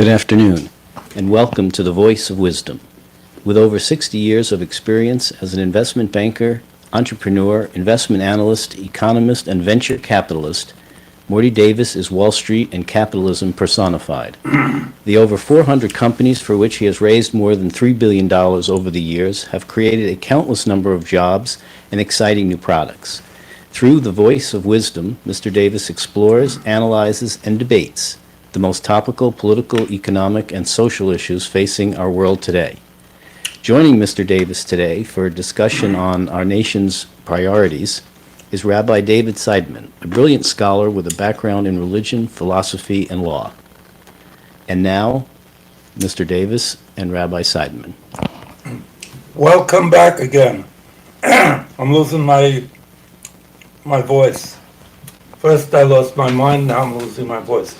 Good afternoon, and welcome to the Voice of Wisdom. With over 60 years of experience as an investment banker, entrepreneur, investment analyst, economist, and venture capitalist, Morty Davis is Wall Street and capitalism personified. The over 400 companies for which he has raised more than $3 billion over the years have created a countless number of jobs and exciting new products. Through the Voice of Wisdom, Mr. Davis explores, analyzes, and debates the most topical political, economic, and social issues facing our world today. Joining Mr. Davis today for a discussion on our nation's priorities is Rabbi David Seidemann, a brilliant scholar with a background in religion, philosophy, and law. And now, Mr. Davis and Rabbi Seidemann. Welcome back again. I'm losing my voice. First I lost my mind, now I'm losing my voice.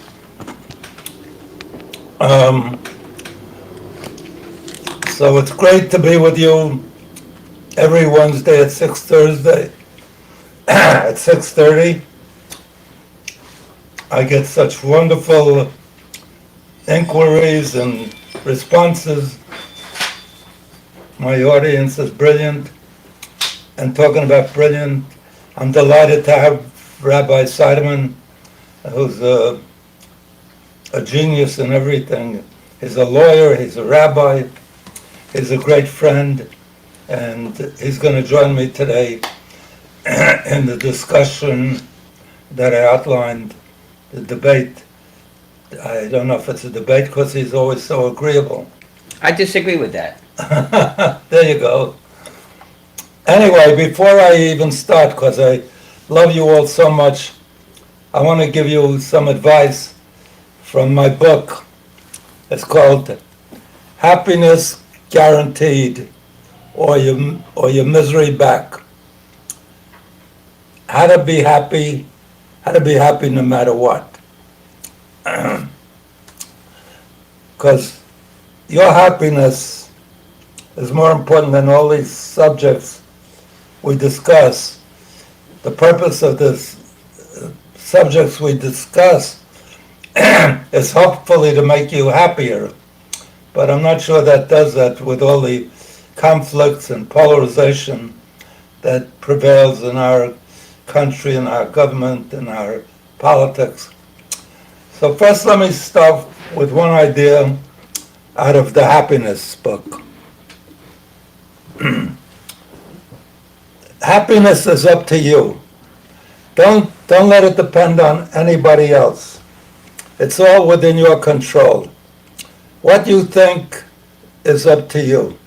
So it's great to be with you every Wednesday at 6:30. At 6:30, I get such wonderful inquiries and responses. My audience is brilliant. And talking about brilliant, I'm delighted to have Rabbi Seidemann, who's a genius in everything. He's a lawyer, he's a rabbi, he's a great friend, and he's going to join me today in the discussion that I outlined, the debate. I don't know if it's a debate because he's always so agreeable. I disagree with that. There you go. Anyway, before I even start, because I love you all so much, I want to give you some advice from my book. It's called Happiness Guaranteed, or your misery back. How to be happy no matter what. Because your happiness is more important than all these subjects we discuss. The purpose of this subjects we discuss is hopefully to make you happier. But I'm not sure that does that with all the conflicts and polarization that prevails in our country, in our government, in our politics. So first let me start with one idea out of the Happiness book. Happiness is up to you. Don't let it depend on anybody else. It's all within your control. What you think is up to you.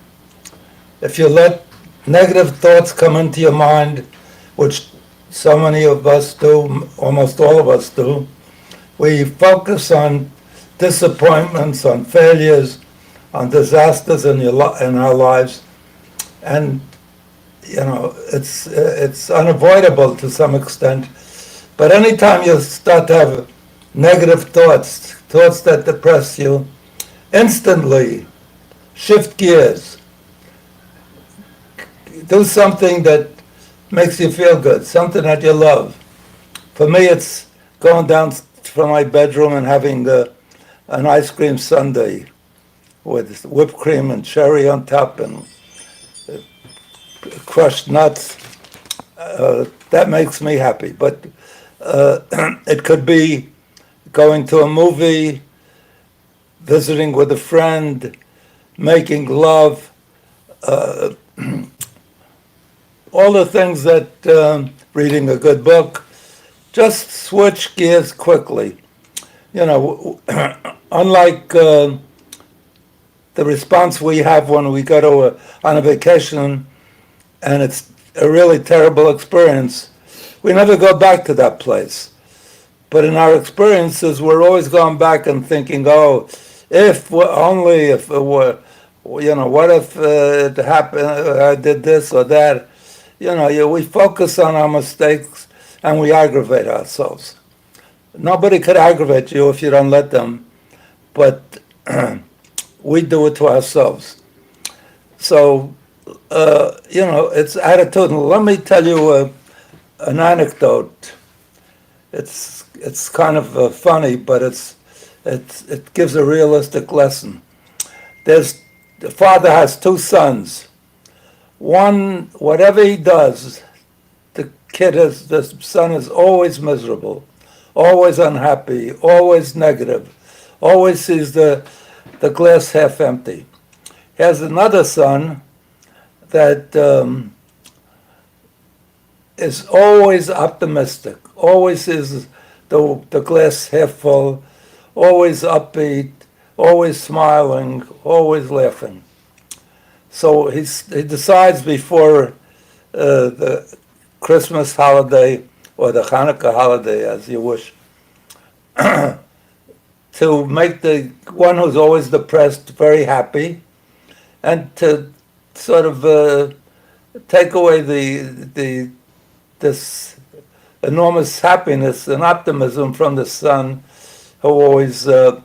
If you let negative thoughts come into your mind, which so many of us do, almost all of us do, we focus on disappointments, on failures, on disasters in our lives, and it's unavoidable to some extent. But anytime you start to have negative thoughts that depress you, instantly shift gears. Do something that makes you feel good, something that you love. For me, it's going down from my bedroom and having an ice cream sundae with whipped cream and cherry on top and crushed nuts. That makes me happy. But it could be going to a movie, visiting with a friend, making love, all the things that, reading a good book. Just switch gears quickly. Unlike the response we have when we go on a vacation and it's a really terrible experience, we never go back to that place. But in our experiences, we're always going back and thinking, oh, if it were, what if it happened, I did this or that. We focus on our mistakes and we aggravate ourselves. Nobody could aggravate you if you don't let them, but we do it to ourselves. So, it's attitudinal. Let me tell you an anecdote. It's kind of funny, but it's It gives a realistic lesson. The father has two sons. One, whatever he does, the son is always miserable, always unhappy, always negative, always sees the glass half empty. He has another son that is always optimistic, always is the glass half full, always upbeat, always smiling, always laughing. So he decides before the Christmas holiday or the Hanukkah holiday, as you wish, to make the one who's always depressed very happy, and to sort of take away this enormous happiness and optimism from the son, who always has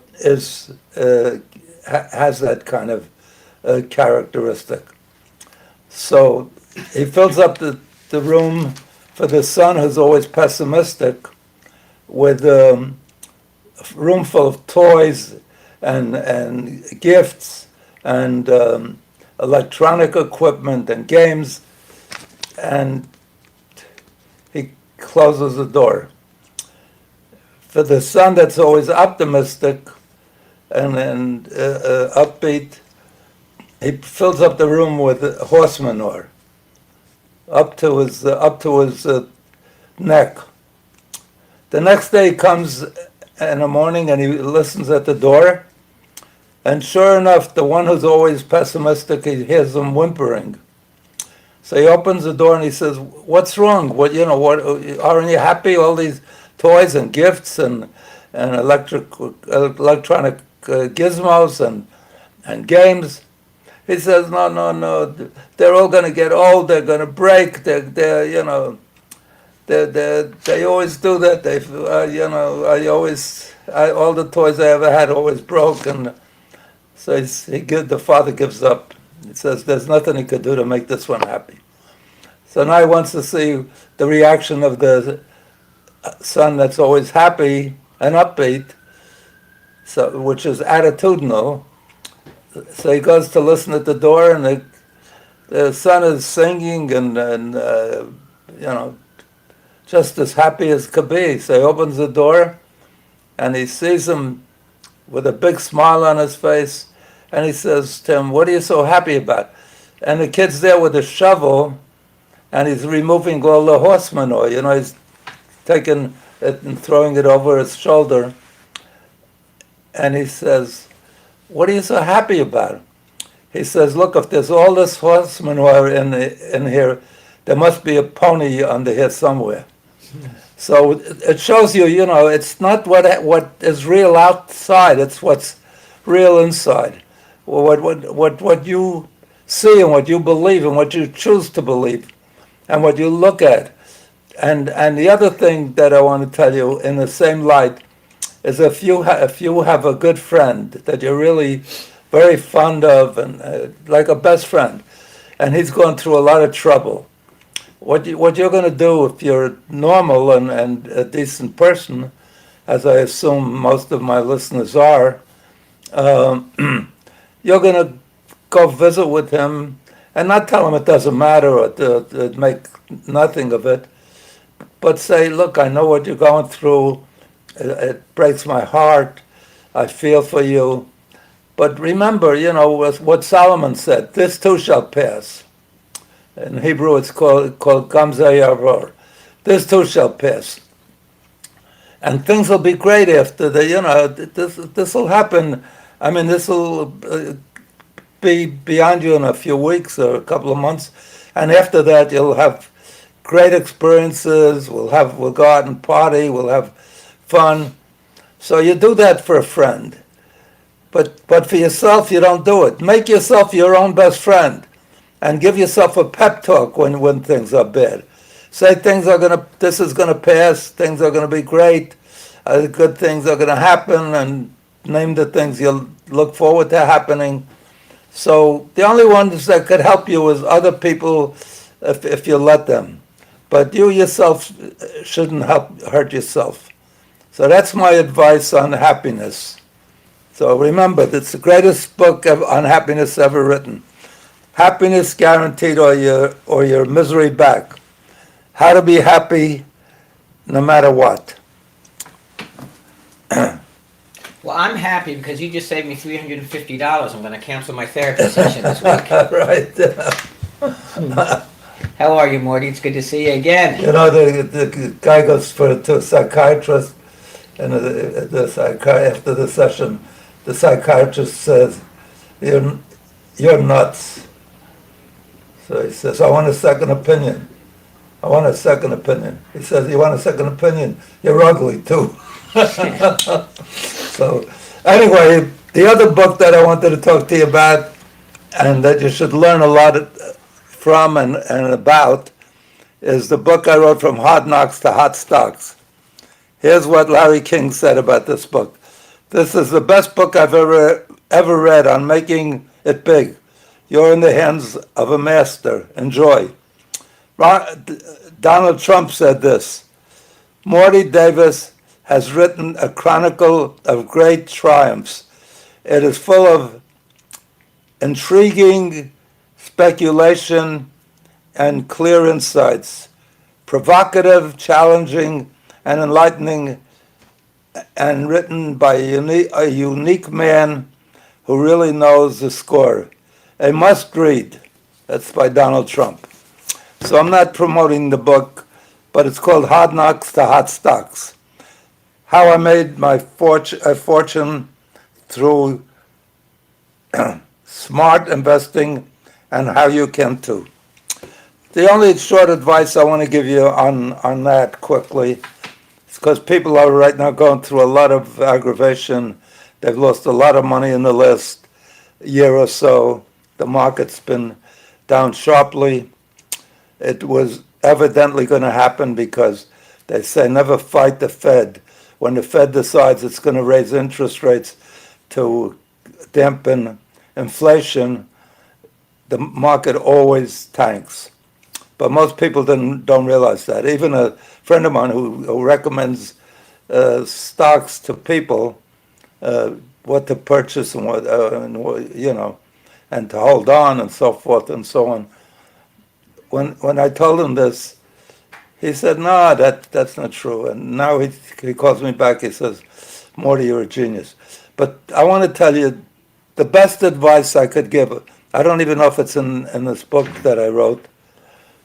that kind of characteristic. So he fills up the room for the son, who's always pessimistic, with a room full of toys and gifts and electronic equipment and games, and he closes the door. For the son that's always optimistic and upbeat, he fills up the room with horse manure up to his neck. The next day he comes in the morning and he listens at the door, and sure enough, the one who's always pessimistic, he hears him whimpering. So he opens the door and he says, "What's wrong? What aren't you happy? All these toys and gifts and electronic gizmos and games." He says, "No. They're all going to get old. They're going to break. They always do that. All the toys I ever had always broke." And so the father gives up. He says there's nothing he could do to make this one happy. So now he wants to see the reaction of the son that's always happy and upbeat, which is attitudinal. So he goes to listen at the door, and the son is singing and just as happy as could be. So he opens the door, and he sees him with a big smile on his face, and he says to him, "What are you so happy about?" And the kid's there with a shovel, and he's removing all the horse manure. He's taking it and throwing it over his shoulder. And he says, "What are you so happy about?" He says, "Look, if there's all this horse manure in here, there must be a pony under here somewhere." So it shows you, it's not what is real outside, it's what's real inside. What you see and what you believe and what you choose to believe and what you look at. And the other thing that I want to tell you in the same light is if you have a good friend that you're really very fond of and like a best friend, and he's going through a lot of trouble, what you're going to do if you're normal and a decent person, as I assume most of my listeners are, you're going to go visit with him and not tell him it doesn't matter or to make nothing of it, but say, "Look, I know what you're going through. It breaks my heart. I feel for you. But remember, what Solomon said, this too shall pass." In Hebrew, it's called Gamzeh Yaror. This too shall pass. And things will be great after this will happen. I mean, this will be beyond you in a few weeks or a couple of months. And after that, you'll have great experiences. We'll go out and party. We'll have fun. So you do that for a friend. But for yourself, you don't do it. Make yourself your own best friend. And give yourself a pep talk when things are bad. Say this is gonna pass, things are gonna be great, good things are gonna happen, and name the things you'll look forward to happening. So the only ones that could help you is other people if you let them. But you yourself shouldn't hurt yourself. So that's my advice on happiness. So remember, it's the greatest book on happiness ever written. Happiness Guaranteed or your misery back. How to be happy no matter what. Well, I'm happy because you just saved me $350. I'm going to cancel my therapy session this week. Right. How are you, Morty? It's good to see you again. You know, the guy goes to a psychiatrist, and after the session, the psychiatrist says, you're nuts. So he says, I want a second opinion. I want a second opinion. He says, you want a second opinion? You're ugly, too. So, anyway, the other book that I wanted to talk to you about, and that you should learn a lot from and about, is the book I wrote, From Hard Knocks to Hot Stocks. Here's what Larry King said about this book. This is the best book I've ever read on making it big. You're in the hands of a master. Enjoy. Donald Trump said this. Morty Davis has written a chronicle of great triumphs. It is full of intriguing speculation and clear insights, provocative, challenging, and enlightening, and written by a unique man who really knows the score. A must-read. That's by Donald Trump. So I'm not promoting the book, but it's called Hard Knocks to Hot Stocks. How I made my fortune through smart investing, and how you can too. The only short advice I want to give you on that quickly is because people are right now going through a lot of aggravation. They've lost a lot of money in the last year or so. The market's been down sharply. It was evidently going to happen because they say never fight the Fed. When the Fed decides it's going to raise interest rates to dampen inflation, the market always tanks. But most people don't realize that. Even a friend of mine who recommends stocks to people, what to purchase and what and to hold on and so forth and so on. When I told him this, he said, "No, that's not true." And now he calls me back. He says, "Morty, you're a genius." But I want to tell you, the best advice I could give. I don't even know if it's in this book that I wrote,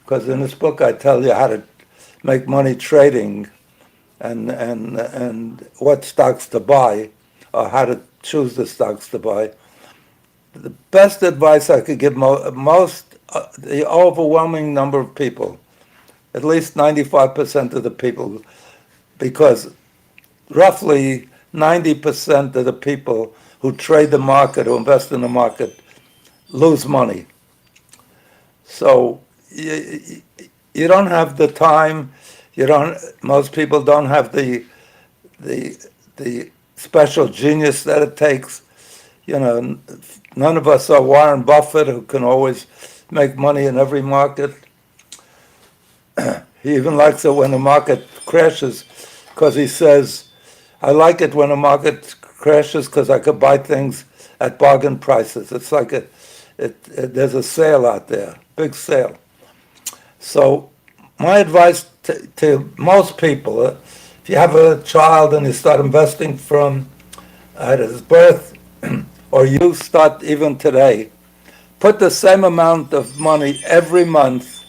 because in this book I tell you how to make money trading, and what stocks to buy, or how to choose the stocks to buy. The best advice I could give the overwhelming number of people, at least 95% of the people, because roughly 90% of the people who trade the market, who invest in the market, lose money. So you don't have the time. Most people don't have the special genius that it takes. None of us are Warren Buffett, who can always make money in every market. He even likes it when the market crashes, because he says, I like it when the market crashes because I could buy things at bargain prices. It's like there's a sale out there, big sale. So my advice to most people, if you have a child and you start investing from at his birth, or you start even today, put the same amount of money every month,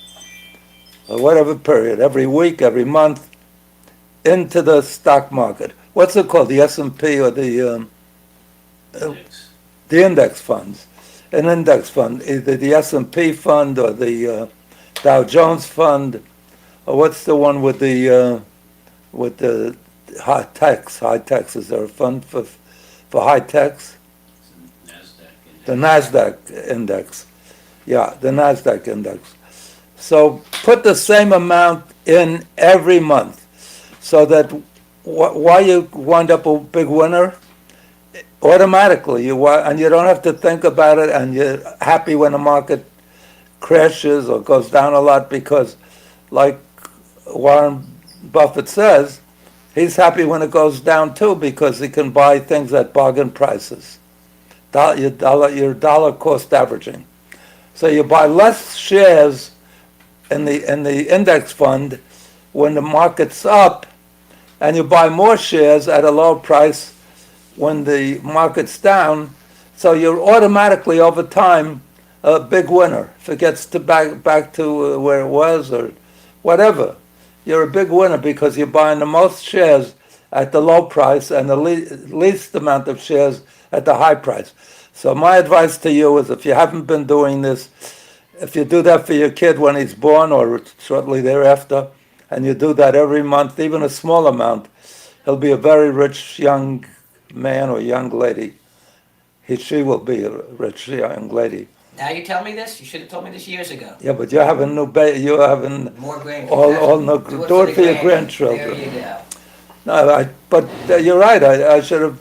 or whatever period, every week, every month, into the stock market. What's it called? The S&P or the index funds. An index fund, either the S&P fund or the Dow Jones fund, or what's the one with the high techs? High techs, is there a fund for high techs? The NASDAQ index. Yeah, the NASDAQ index. So put the same amount in every month, so that why you wind up a big winner, automatically, and you don't have to think about it, and you're happy when the market crashes or goes down a lot, because like Warren Buffett says, He's happy when it goes down too because he can buy things at bargain prices. Your dollar cost averaging. So you buy less shares in the index fund when the market's up, and you buy more shares at a low price when the market's down. So you're automatically over time a big winner. If it gets to back to where it was or whatever, you're a big winner because you're buying the most shares at the low price and the least amount of shares at the high price. So my advice to you is, if you haven't been doing this, if you do that for your kid when he's born or shortly thereafter, and you do that every month, even a small amount, he'll be a very rich young man or young lady. She will be a rich young lady. Now you tell me this? You should have told me this years ago. Yeah, but you're having you're having More grandkids. all no, do it for your grandchildren. There you go. No, but you're right. I should have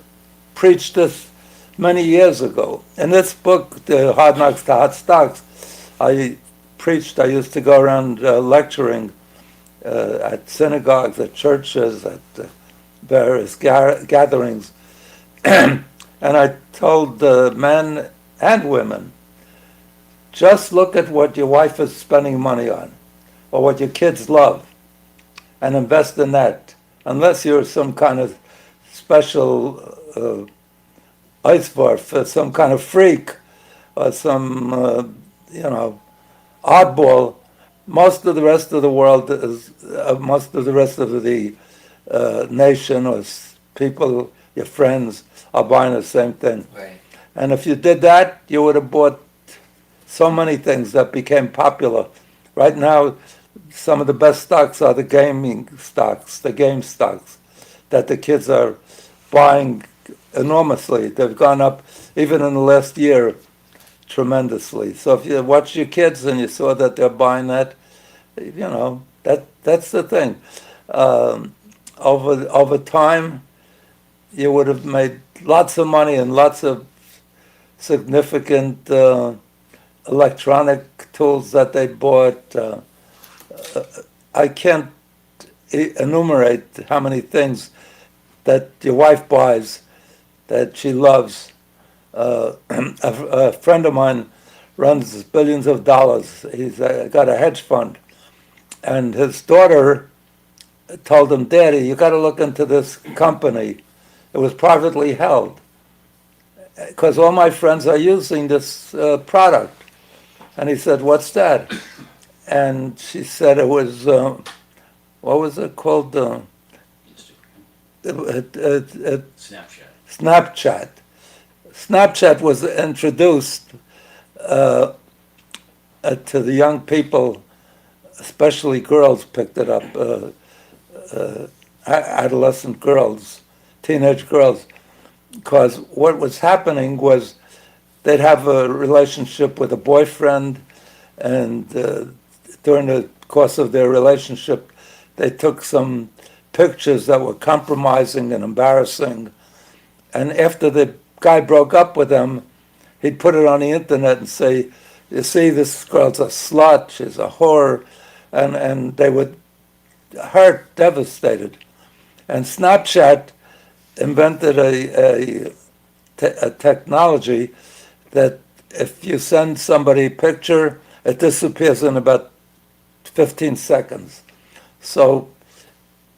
preached this many years ago. In this book, The Hard Knocks to Hot Stocks, I used to go around lecturing at synagogues, at churches, at various gatherings. And I told men and women, just look at what your wife is spending money on, or what your kids love, and invest in that. Unless you're some kind of special Eiswurf, some kind of freak, or some, oddball, most of the rest of the world is, most of the rest of the nation or people, your friends, are buying the same thing. Right. And if you did that, you would have bought so many things that became popular. Right now, some of the best stocks are the gaming stocks, the game stocks, that the kids are buying enormously. They've gone up, even in the last year, tremendously. So if you watch your kids and you saw that they're buying that, that's the thing. Over time, you would have made lots of money and lots of significant electronic tools that they bought. I can't enumerate how many things that your wife buys that she loves. A friend of mine runs billions of dollars. He's got a hedge fund. And his daughter told him, "Daddy, you got to look into this company. It was privately held. Because all my friends are using this product." And he said, "What's that?" And she said it was, what was it called? Snapchat. Snapchat. Snapchat was introduced to the young people, especially girls picked it up, adolescent girls, teenage girls, because what was happening was they'd have a relationship with a boyfriend, and during the course of their relationship, they took some pictures that were compromising and embarrassing, and after the guy broke up with them, he'd put it on the internet and say, "You see, this girl's a slut, she's a whore," and they would hurt, devastated. And Snapchat invented a technology that if you send somebody a picture, it disappears in about 15 seconds. So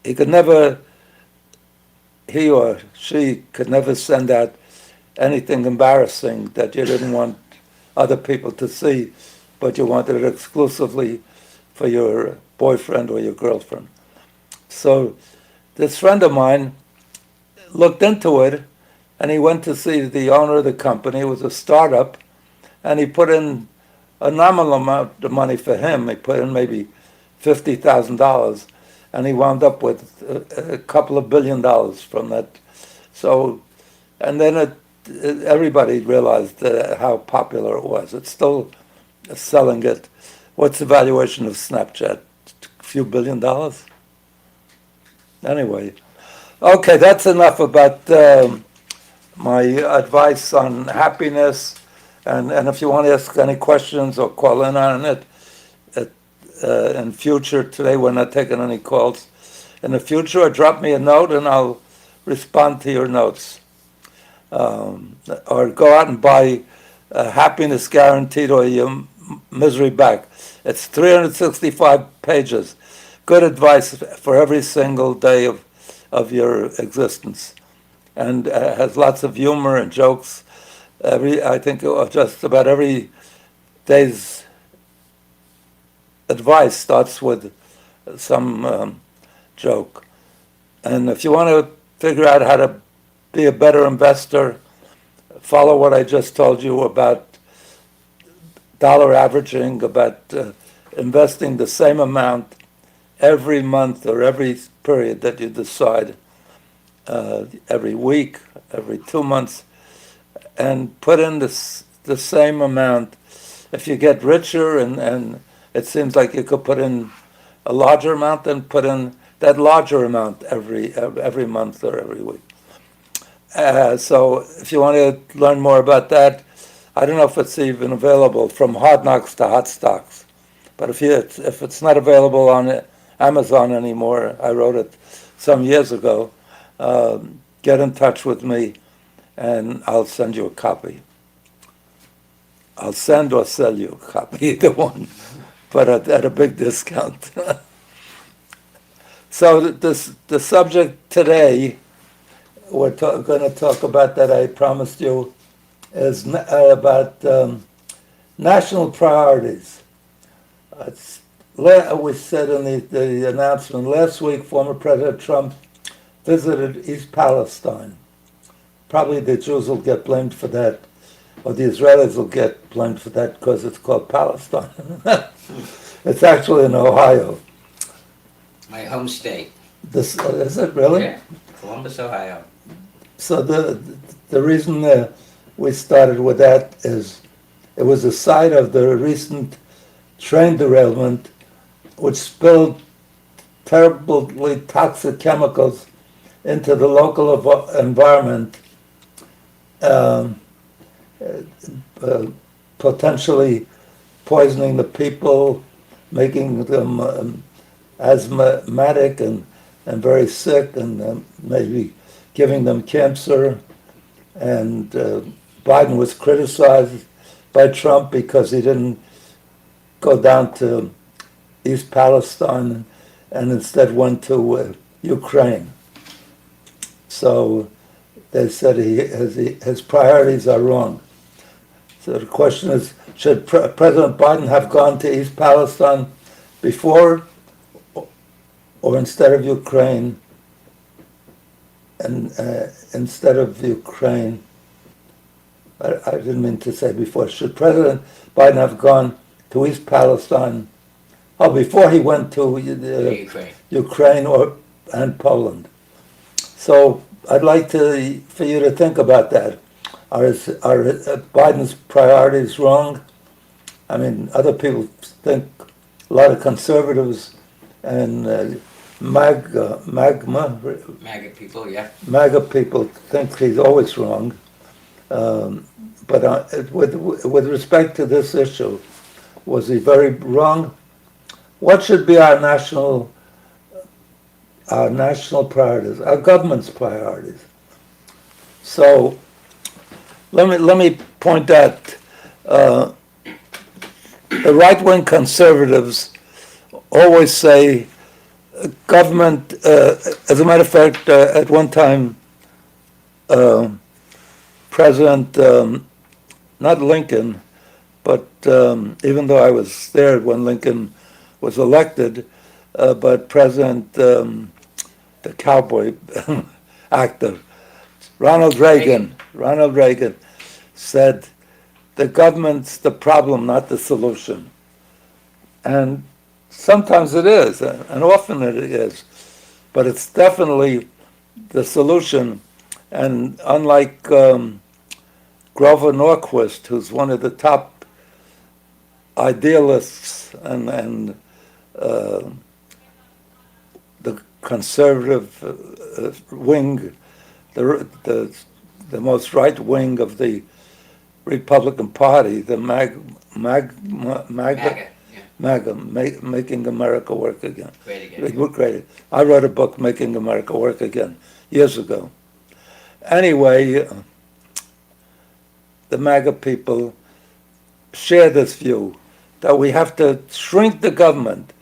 he or she could never send out anything embarrassing that you didn't want other people to see, but you wanted it exclusively for your boyfriend or your girlfriend. So this friend of mine looked into it, and he went to see the owner of the company. It was a startup, and he put in a nominal amount of money for him. He put in maybe $50,000, and he wound up with a couple of $1 billion from that. So, and then everybody realized how popular it was. It's still selling it. What's the valuation of Snapchat? A few $1 billion? Anyway, okay, that's enough about my advice on happiness. And if you want to ask any questions or call in on it in future, today we're not taking any calls. in the future, or drop me a note and I'll respond to your notes. Or go out and buy Happiness Guaranteed or Your Misery Back. It's 365 pages. Good advice for every single day of your existence. And has lots of humor and jokes. I think just about every day's advice starts with some joke. And if you want to figure out how to be a better investor, follow what I just told you about dollar averaging, about investing the same amount every month or every period that you decide, every week, every 2 months, and put in the same amount. If you get richer and it seems like you could put in a larger amount, then put in that larger amount every month or every week. So if you want to learn more about that, I don't know if it's even available from Hard Knocks to Hot Stocks. But if it's not available on Amazon anymore, I wrote it some years ago, get in touch with me and I'll send you a copy. I'll send or sell you a copy, either one, but at a big discount. So the subject today we're going to talk about, that I promised you, is about national priorities. We said in the announcement last week, former President Trump visited East Palestine. Probably the Jews will get blamed for that, or the Israelis will get blamed for that because it's called Palestine. It's actually in Ohio. My home state. Is it really? Yeah, Columbus, Ohio. So the reason we started with that is it was the site of the recent train derailment, which spilled terribly toxic chemicals into the local environment, potentially poisoning the people, making them asthmatic and very sick, and maybe giving them cancer. And Biden was criticized by Trump because he didn't go down to East Palestine and instead went to Ukraine. So they said his priorities are wrong. So the question is, should President Biden have gone to East Palestine before or instead of Ukraine? And instead of Ukraine, I didn't mean to say before, should President Biden have gone to East Palestine, before he went to Ukraine and Poland? So I'd like for you to think about that. Are Biden's priorities wrong? I mean, other people think, a lot of conservatives and MAGA people, yeah. MAGA people think he's always wrong. But with respect to this issue, was he very wrong? What should be our national priorities, our government's priorities? So let me point out, the right-wing conservatives always say government, as a matter of fact, at one time, President, not Lincoln, but even though I was there when Lincoln was elected, but President, the cowboy actor, Ronald Reagan said, the government's the problem, not the solution. And sometimes it is, and often it is, but it's definitely the solution. And unlike Grover Norquist, who's one of the top idealists and the conservative wing, the most right wing of the Republican Party, the MAGA, MAGA, Making America Work Again. Great again. We're great. I wrote a book, Making America Work Again, years ago. Anyway, the MAGA people share this view that we have to shrink the government.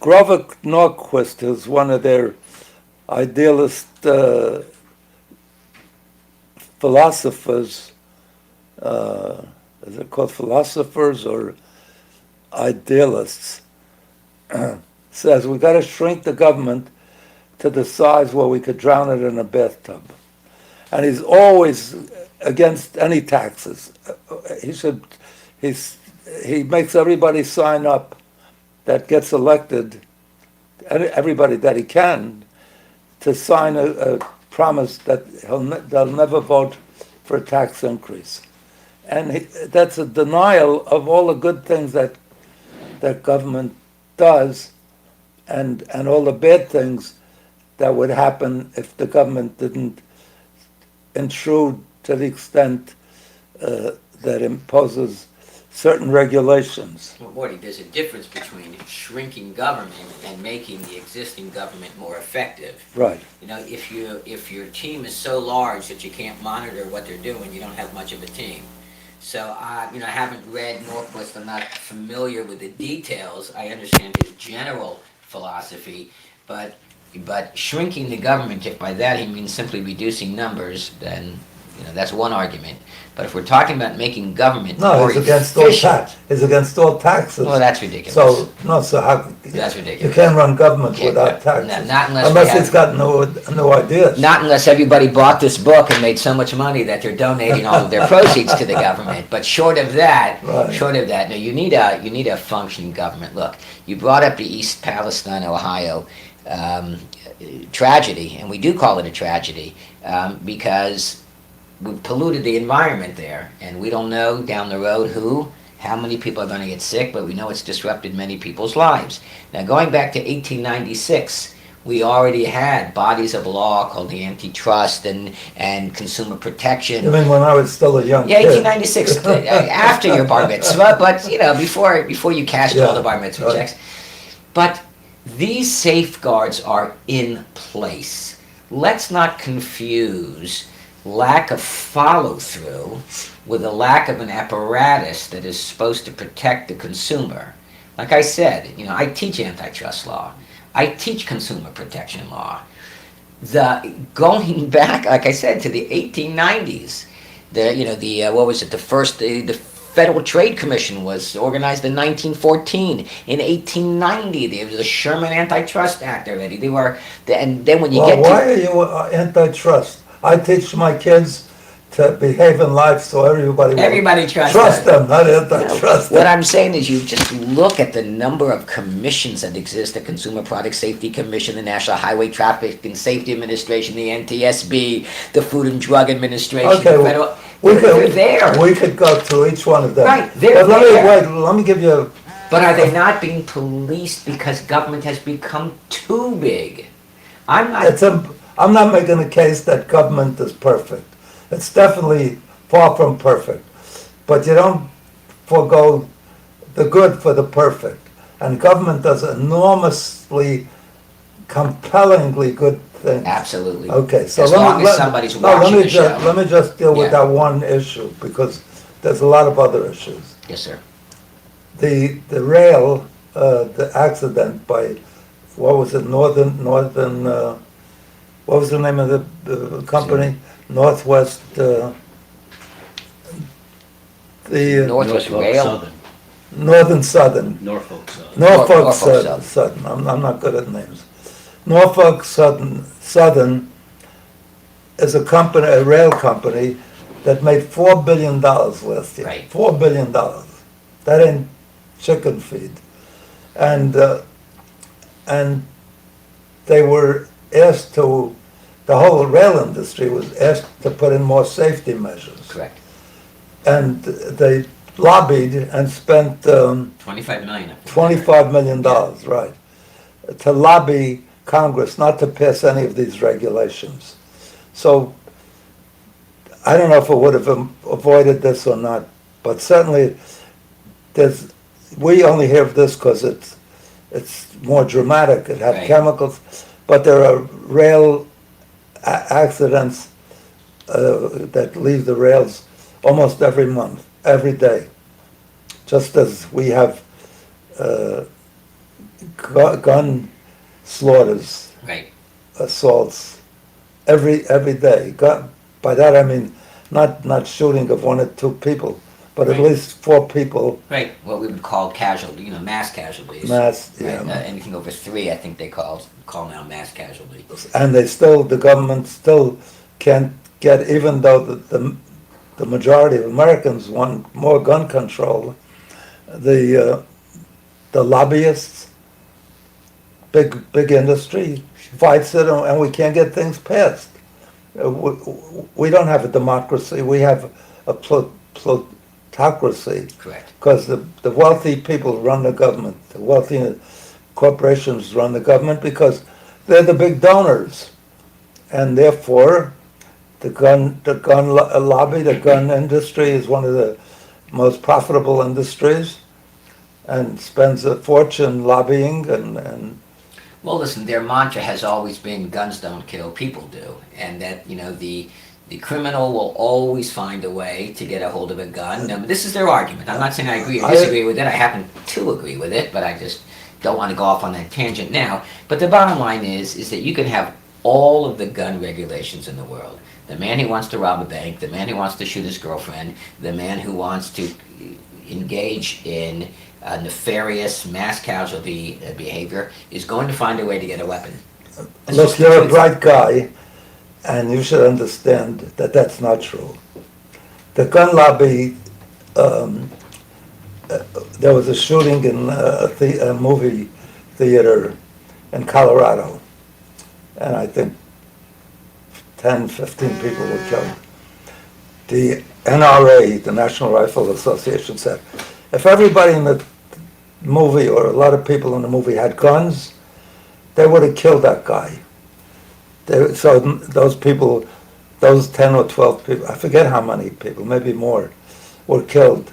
Grover Norquist, who's one of their idealist philosophers, is it called philosophers or idealists, says we've got to shrink the government to the size where we could drown it in a bathtub. And he's always against any taxes. He makes everybody sign up that gets elected, everybody that he can, to sign a promise that they'll never vote for a tax increase. And that's a denial of all the good things that government does, and all the bad things that would happen if the government didn't intrude to the extent that imposes certain regulations. Well, Morty, there's a difference between shrinking government and making the existing government more effective. Right. You know, if your team is so large that you can't monitor what they're doing, you don't have much of a team. So, I haven't read Norquist. I'm not familiar with the details. I understand his general philosophy, but shrinking the government, if by that he means simply reducing numbers, then that's one argument. But if we're talking about making government more it's against efficient, it's against all taxes. well, that's ridiculous. So how That's ridiculous. you can't run government Can't without run- taxes, not unless we unless have- it's got no ideas. Not unless everybody bought this book and made so much money that they're donating all of their proceeds to the government. But short of that, Right. no, you need a functioning government. Look, you brought up the East Palestine, Ohio tragedy, and we do call it a tragedy because we've polluted the environment there, and we don't know down the road how many people are going to get sick, but we know it's disrupted many people's lives. Now, going back to 1896, we already had bodies of law called the Antitrust and Consumer Protection. I mean, when I was still a young Yeah, kid. 1896, after your bar mitzvah, but before you cashed all the bar mitzvah right. checks. But these safeguards are in place. Let's not confuse lack of follow-through with a lack of an apparatus that is supposed to protect the consumer. Like I said, I teach antitrust law. I teach consumer protection law. Going back, like I said, to the 1890s, the Federal Trade Commission was organized in 1914. In 1890, there was the Sherman Antitrust Act already. And then when you Well, get why to... are you antitrust? I teach my kids to behave in life so everybody will trusts them, not antitrust What them. I'm saying is you just look at the number of commissions that exist, the Consumer Product Safety Commission, the National Highway Traffic and Safety Administration, the NTSB, the Food and Drug Administration, Okay, the federal... We they're there. could go through each one of them. Right, they're But there. let me give you But are they not being policed because government has become too big? I'm not making a case that government is perfect. It's definitely far from perfect. But you don't forego the good for the perfect. And government does enormously, compellingly good things. Absolutely. Okay, so as long as somebody's watching the show. let me just deal with Yeah. that one issue, because there's a lot of other issues. Yes, sir. The rail, the accident by, what was it, Northern, what was the name of the company? Northwest, the Northwest Rail. Southern. Northern Southern. Norfolk Southern. Norfolk Norfolk Southern. Southern. I'm not good at names. Norfolk Southern is a rail company that made $4 billion last year. Right. $4 billion. That ain't chicken feed. And they were asked to, the whole rail industry was asked to put in more safety measures. Correct. And they lobbied and spent $25 million. $25 million, right, to lobby Congress not to pass any of these regulations. So I don't know if it would have avoided this or not, but certainly there's we only hear of this because it's more dramatic. It has Right. chemicals, but there are rail accidents that leave the rails almost every month, every day. Just as we have gun slaughters, Right. assaults every day. By that I mean not shooting of one or two people, but at Right. least 4 people. Right. What we would call casualty, mass casualties. Mass, Right. yeah. Anything over 3, I think they call now mass casualty. And the government still can't get, even though the majority of Americans want more gun control, the lobbyists, big industry fights it, and we can't get things passed. We don't have a democracy. We have a plutocracy, Correct. because the wealthy people run the government. The wealthy corporations run the government because they're the big donors, and therefore the gun lobby, the gun industry is one of the most profitable industries, and spends a fortune lobbying and Well, listen, their mantra has always been guns don't kill, people do. And that, the criminal will always find a way to get a hold of a gun. Now, this is their argument. I'm not saying I agree or disagree with it. I happen to agree with it, but I just don't want to go off on that tangent now. But the bottom line is that you can have all of the gun regulations in the world. The man who wants to rob a bank, the man who wants to shoot his girlfriend, the man who wants to engage in nefarious mass casualty behavior is going to find a way to get a weapon. That's look, just the you're a truth. bright guy, and you should understand that that's not true. The gun lobby, there was a shooting in a movie theater in Colorado, and I think 10, 15 people were killed. The NRA, the National Rifle Association, said, if everybody in the movie, or a lot of people in the movie, had guns, they would have killed that guy. So those people, those 10 or 12 people, I forget how many people, maybe more, were killed.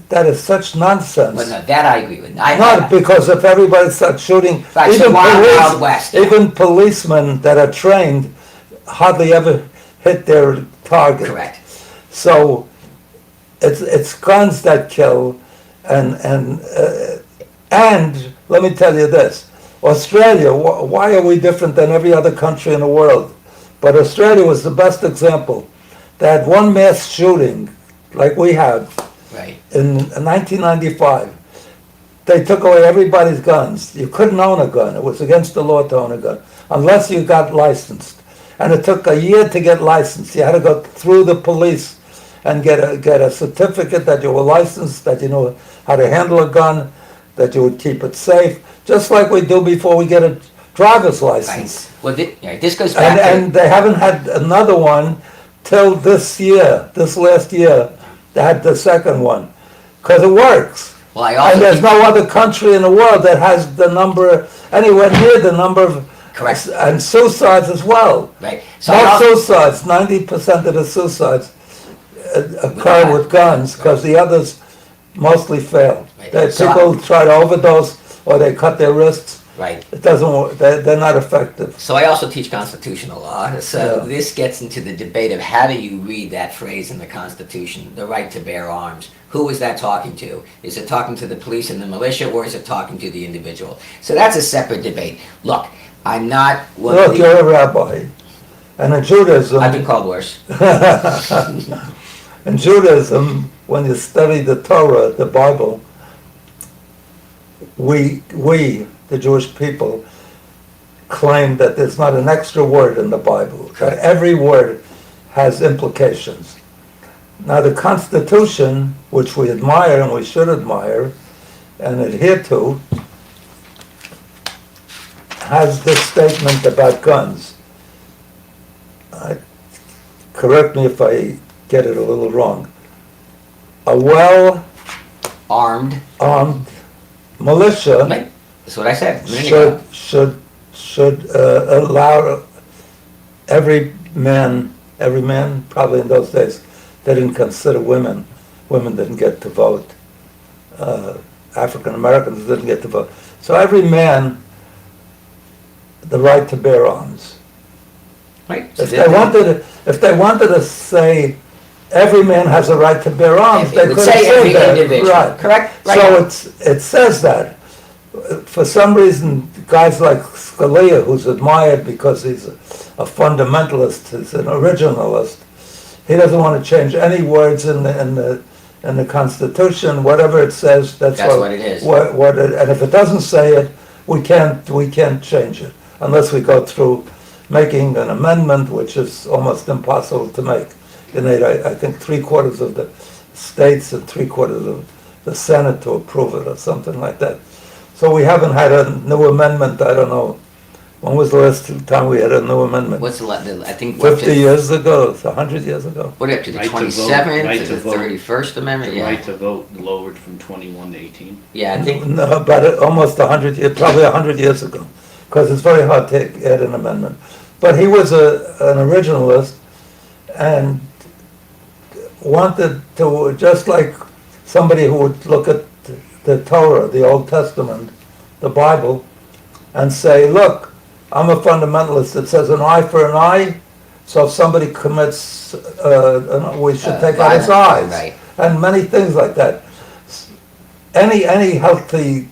That is such nonsense. But no, that I agree with. Not because if everybody starts shooting, Right, so Wild West, yeah. even policemen that are trained hardly ever hit their target. Correct. So it's guns that kill, and let me tell you this: Australia. Why are we different than every other country in the world? But Australia was the best example. They had one mass shooting, like we had. Right. In 1995, they took away everybody's guns. You couldn't own a gun. It was against the law to own a gun, unless you got licensed. And it took a year to get licensed. You had to go through the police and get a certificate that you were licensed, that you know how to handle a gun, that you would keep it safe, just like we do before we get a driver's license. Right. Well, this goes back And they haven't had another one till this year, this last year. They had the second one, because it works. Well, I also And there's think- no other country in the world that has the number, anywhere near the number of, Correct. and suicides as well. Right. So I Not also- suicides, 90% of the suicides occur gun. with guns, because the others mostly fail. Right. So People try to overdose, or they cut their wrists. Right. It doesn't work, they're not effective. So I also teach constitutional law. So Yeah. this gets into the debate of how do you read that phrase in the Constitution, the right to bear arms. Who is that talking to? Is it talking to the police and the militia, or is it talking to the individual? So that's a separate debate. Look, I'm not... Look, you're a rabbi, and in Judaism, I've been called worse. in Judaism, when you study the Torah, the Bible, we, the Jewish people, claim that there's not an extra word in the Bible, that every word has implications. Now, the Constitution, which we admire and we should admire and adhere to, has this statement about guns. Correct me if I get it a little wrong. A well-armed Armed. militia Right. That's what I said. a minute ago. should allow every man, probably in those days, they didn't consider women didn't get to vote. African Americans didn't get to vote. So every man, the right to bear arms. Right. If they wanted to say every man has a right to bear arms, It they would could have say every said that. individual. Right. Correct. Right. So it says that. For some reason, guys like Scalia, who's admired because he's a fundamentalist, he's an originalist, he doesn't want to change any words in the Constitution. Whatever it says, that's what it is. And if it doesn't say it, we can't change it unless we go through making an amendment, which is almost impossible to make. You need, I think, 3/4 of the states and 3/4 of the Senate to approve it, or something like that. So we haven't had a new amendment. I don't know. When was the last time we had a new amendment? What's I think we're up 50 to, years ago, 100 years ago. what are we up to, the Right to vote, 27th right to to the vote. 31st Amendment? The Yeah. right to vote lowered from 21 to 18. Yeah, I think, No, but almost 100 years, probably 100 years ago, because it's very hard to add an amendment. But he was an originalist and wanted to, just like somebody who would look at the Torah, the Old Testament, the Bible, and say, look, I'm a fundamentalist. It says an eye for an eye, so if somebody commits, we should take out his violence, eyes. right. And many things like that. Any healthy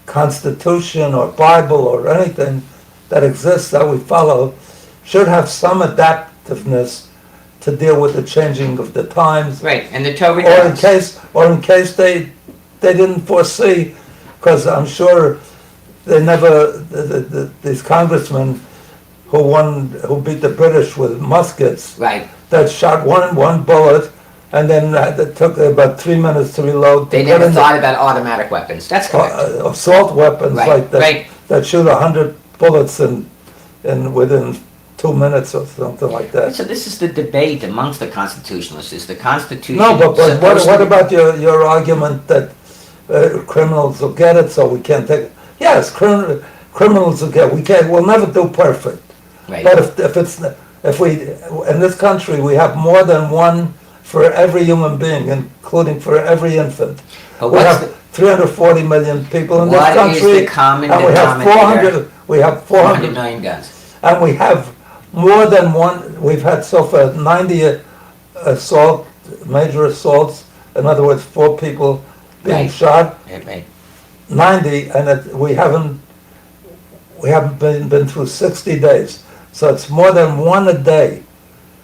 constitution or Bible or anything that exists that we follow should have some adaptiveness to deal with the changing of the times, right, and the Torah or does. in case they didn't foresee, because I'm sure they never these congressmen who beat the British with muskets, Right. that shot one bullet, and then it took about 3 minutes to reload. They never thought about automatic weapons. That's correct. Assault weapons Right, like that right. that shoot 100 bullets in within 2 minutes or something like that. So this is the debate amongst the constitutionalists. Is the Constitution No, but supposed what to- about your argument that criminals will get it, so we can't take it? Yes, criminals will get it. We'll never do perfect. Right. But if we, in this country, we have more than one for every human being, including for every infant. But We what's have 340 million people in this What is country. the common and we have denominator? 400, we have 400 400, million guns. and we have more than one, we've had so far 90 major assaults, in other words, 4 people being Right. shot, Right. 90, and we haven't been through 60 days. So it's more than one a day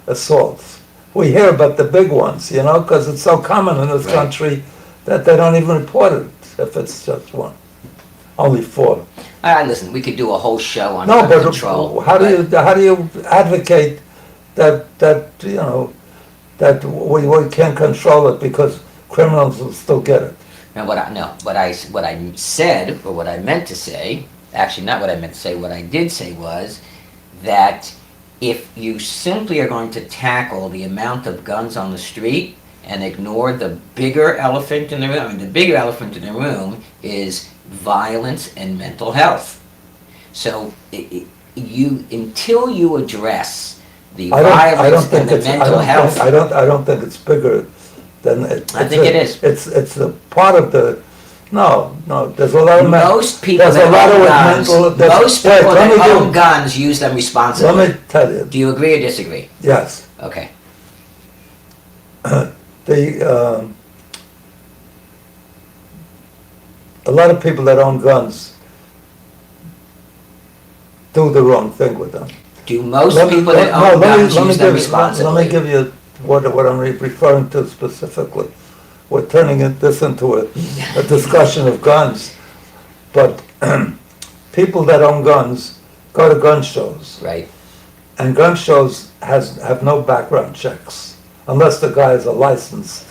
assaults. We hear about the big ones, because it's so common in this Right. country that they don't even report it if it's just one. Only 4. All right, listen, we could do a whole show on No, gun but control. how do you advocate that we can't control it because criminals will still get it? And what I said, or what I meant to say, actually not what I meant to say, what I did say was that if you simply are going to tackle the amount of guns on the street and ignore the bigger elephant in the room, I mean, the bigger elephant in the room is violence and mental health. So until you address the violence and the mental health, I don't think it's bigger than it. I think it is. It's a part of the. No, there's a lot of most people there's a lot that of own guns, mental. there's- most wait, people let me that do- own guns use them responsibly. Let me tell you. Do you agree or disagree? Yes, Okay. a lot of people that own guns do the wrong thing with them. Do most Let me- people that no, own let me- guns let me use them give- responsibly? Let me give you what I'm referring to specifically. We're turning this into a discussion of guns, but people that own guns go to gun shows, Right. and gun shows have no background checks unless the guy is a licensed.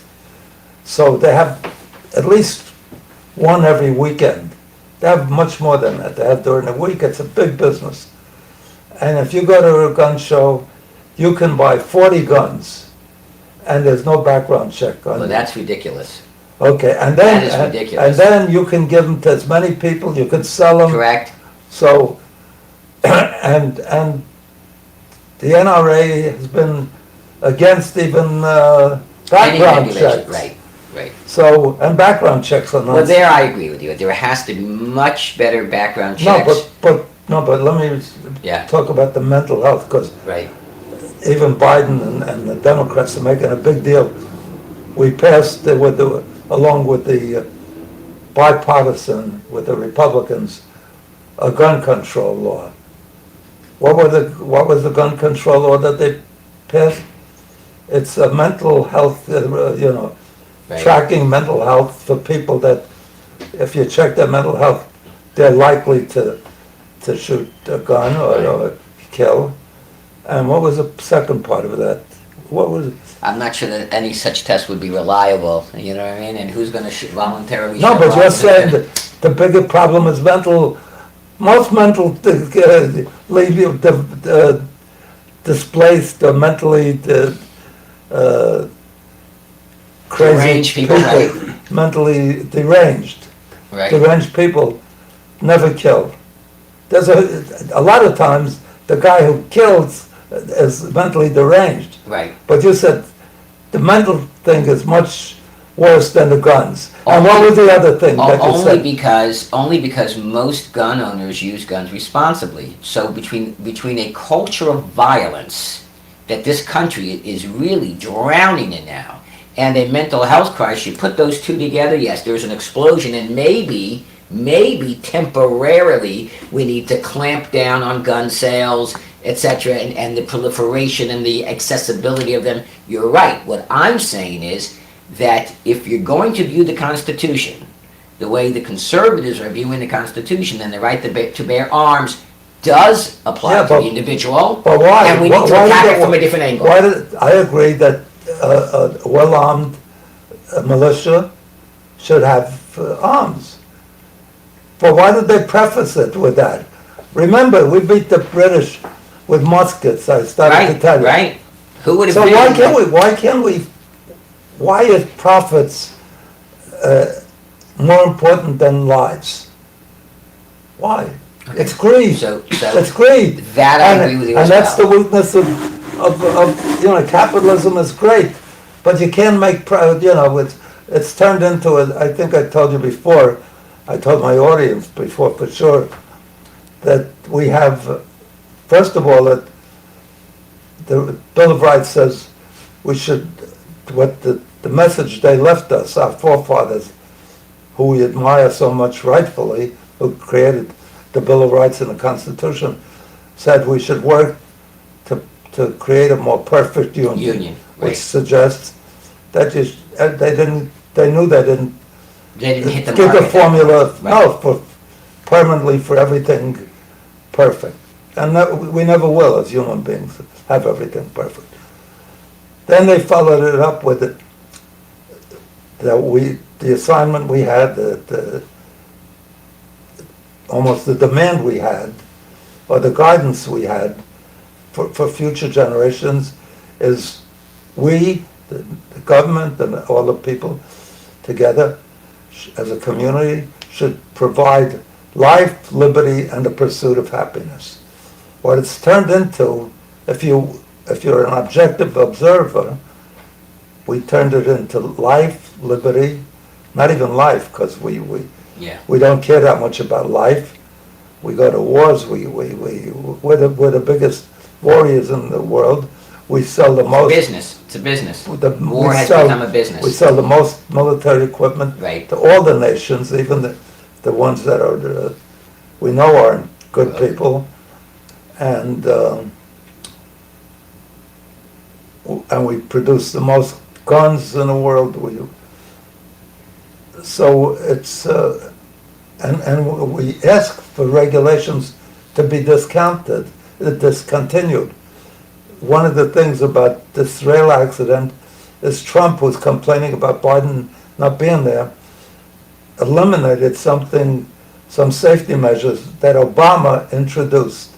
So they have at least one every weekend. They have much more than that. They have during the week. It's a big business. And if you go to a gun show, you can buy 40 guns, and there's no background check on Well, it. that's ridiculous. Okay, and then That is and ridiculous. then you can give them to as many people. You can sell them. Correct? So, and the NRA has been against even Any background regulation, checks. right. Right. So, and background checks are not. Well, there I agree with you. There has to be much better background checks. But let me Yeah. talk about the mental health, because Right. even Biden and the Democrats are making a big deal. We passed along with the bipartisan with the Republicans, a gun control law. What was the gun control law that they passed? It's a mental health, Right. tracking mental health for people that, if you check their mental health, they're likely to shoot a gun or kill. And what was the second part of that? What was it? I'm not sure that any such test would be reliable, you know what I mean? And who's gonna voluntarily No, shoot but you're off? saying that the bigger problem is most mental leave you displaced or mentally crazy Deranged people, right. mentally deranged. Right, Deranged people never kill. There's a lot of times the guy who kills is mentally deranged. right. But you said the mental thing is much worse than the guns. And what was the other thing that you said? Only because most gun owners use guns responsibly. So between a culture of violence that this country is really drowning in now, and a mental health crisis, you put those two together, yes, there's an explosion, and maybe temporarily we need to clamp down on gun sales, etc., and the proliferation and the accessibility of them. You're right. What I'm saying is that if you're going to view the Constitution the way the conservatives are viewing the Constitution, then the right to bear arms does apply to the individual, But why? and we need to attack it from a different angle. I agree that a well-armed militia should have arms. But why did they preface it with that? Remember, we beat the British with muskets, I started to tell you. Right. Who would have So been? why is profits more important than lives? Why? Okay. It's greed. So It's greed. that I agree with you as And that's the well. weakness of capitalism is great, but you can't make, it's turned into, I think I told you before, I told my audience before for sure, that we have, first of all, that the Bill of Rights says we should, what the message they left us, our forefathers, who we admire so much rightfully, who created the Bill of Rights and the Constitution, said we should work to create a more perfect union, Right. which suggests that they knew they didn't They didn't hit the give mark. the formula, Right. no, for permanently for everything perfect. And we never will as human beings have everything perfect. Then they followed it up with the assignment we had, almost the demand we had, or the guidance we had for future generations is we, the government and all the people together as a community should provide life, liberty, and the pursuit of happiness. What it's turned into, if you're an objective observer, we turned it into life, liberty, not even life, because we don't care that much about life. We go to wars. We're the biggest warriors in the world. We sell the most. Business. It's a business. War We has sell- become a business. We sell the most military equipment Right. to all the nations, even the ones that are we know aren't good people, and we produce the most guns in the world. So it's and we ask for regulations to be discontinued. One of the things about this rail accident is Trump, who's complaining about Biden not being there, eliminated some safety measures that Obama introduced.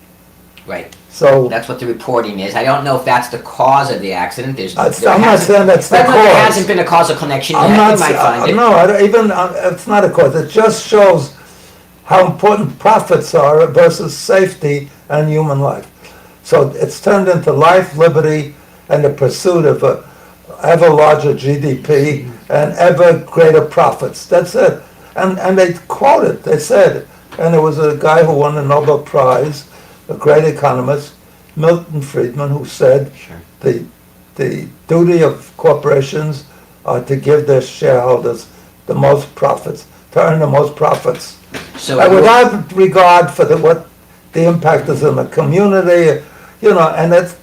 Right. So That's what the reporting is. I don't know if that's the cause of the accident. I'm not saying that's the There cause. hasn't been a causal connection yet. I'm not. We might find it. No, it's not a cause. It just shows how important profits are versus safety and human life. So it's turned into life, liberty, and the pursuit of a ever larger GDP and ever greater profits. That's it. And they quoted, they said, and there was a guy who won the Nobel Prize, a great economist, Milton Friedman, who said Sure. the duty of corporations are to give their shareholders the most profits, to earn the most profits. So And without regard for what the impact is in the community, and that's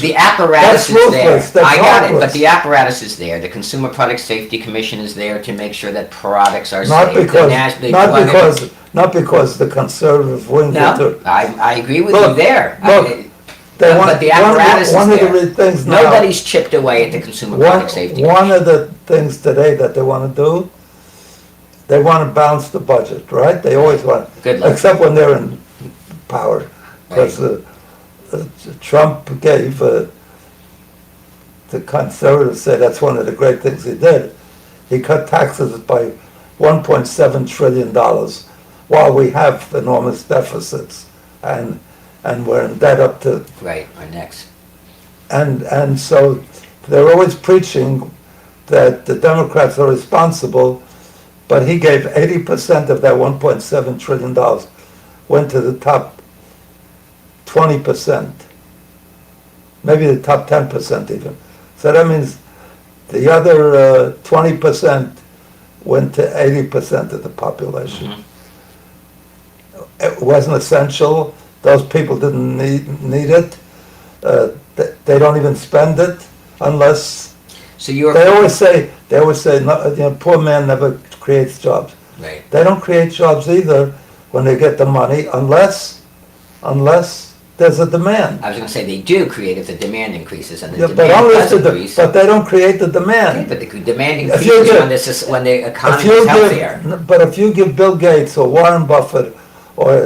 the apparatus that's is there. ruthless, that's I got it, heartless. but the apparatus is there. The Consumer Product Safety Commission is there to make sure that products are not safe. The because National not Employment- because not because the conservative wing No, do. I agree with Look, you there. look, They want, But the apparatus one is of there. the things now. Nobody's chipped away at the Consumer Product Safety One Commission. of the things today that they want to do, they want to balance the budget, right? They always want, Good luck. except when they're in power, because Trump gave the conservatives say that's one of the great things he did. He cut taxes by $1.7 trillion while we have enormous deficits and we're in debt up to, Right, our next. and so they're always preaching that the Democrats are responsible, but he gave 80% of that $1.7 trillion went to the top 20%, maybe the top 10% even. So that means the other 20% went to 80% of the population. It wasn't essential. Those people didn't need it. They don't even spend it unless So you're they always say no, poor man never creates jobs. right. They don't create jobs either when they get the money unless there's a demand. I was going to say they do create if the demand increases, and the Yeah, but demand unless does increase. but they don't create the Okay, demand. but the demand If you increases give- when the economy If you is healthier. but if you give Bill Gates or Warren Buffett or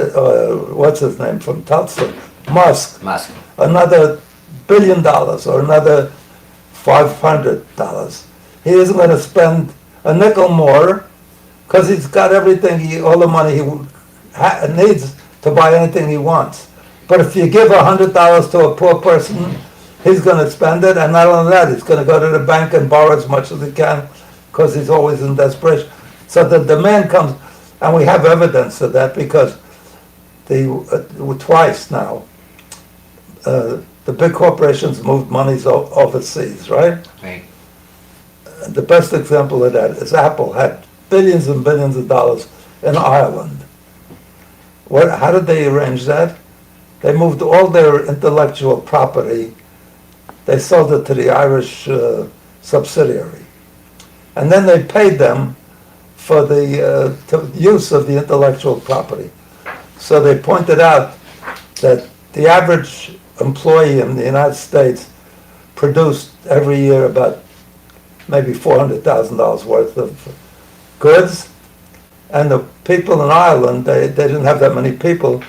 what's his name from Tulsa, Musk, Musk. another $1 billion or another $500, he isn't going to spend a nickel more because he's got everything, all the money he needs to buy anything he wants. But if you give $100 to a poor person, he's going to spend it, and not only that, he's going to go to the bank and borrow as much as he can because he's always in desperation. So the demand comes, and we have evidence of that because twice now, the big corporations moved monies overseas, right? Right. The best example of that is Apple had billions and billions of dollars in Ireland. How did they arrange that? They moved all their intellectual property, they sold it to the Irish subsidiary. And then they paid them for the use of the intellectual property. So they pointed out that the average employee in the United States produced every year about maybe $400,000 worth of goods, and the people in Ireland, they didn't have that many people,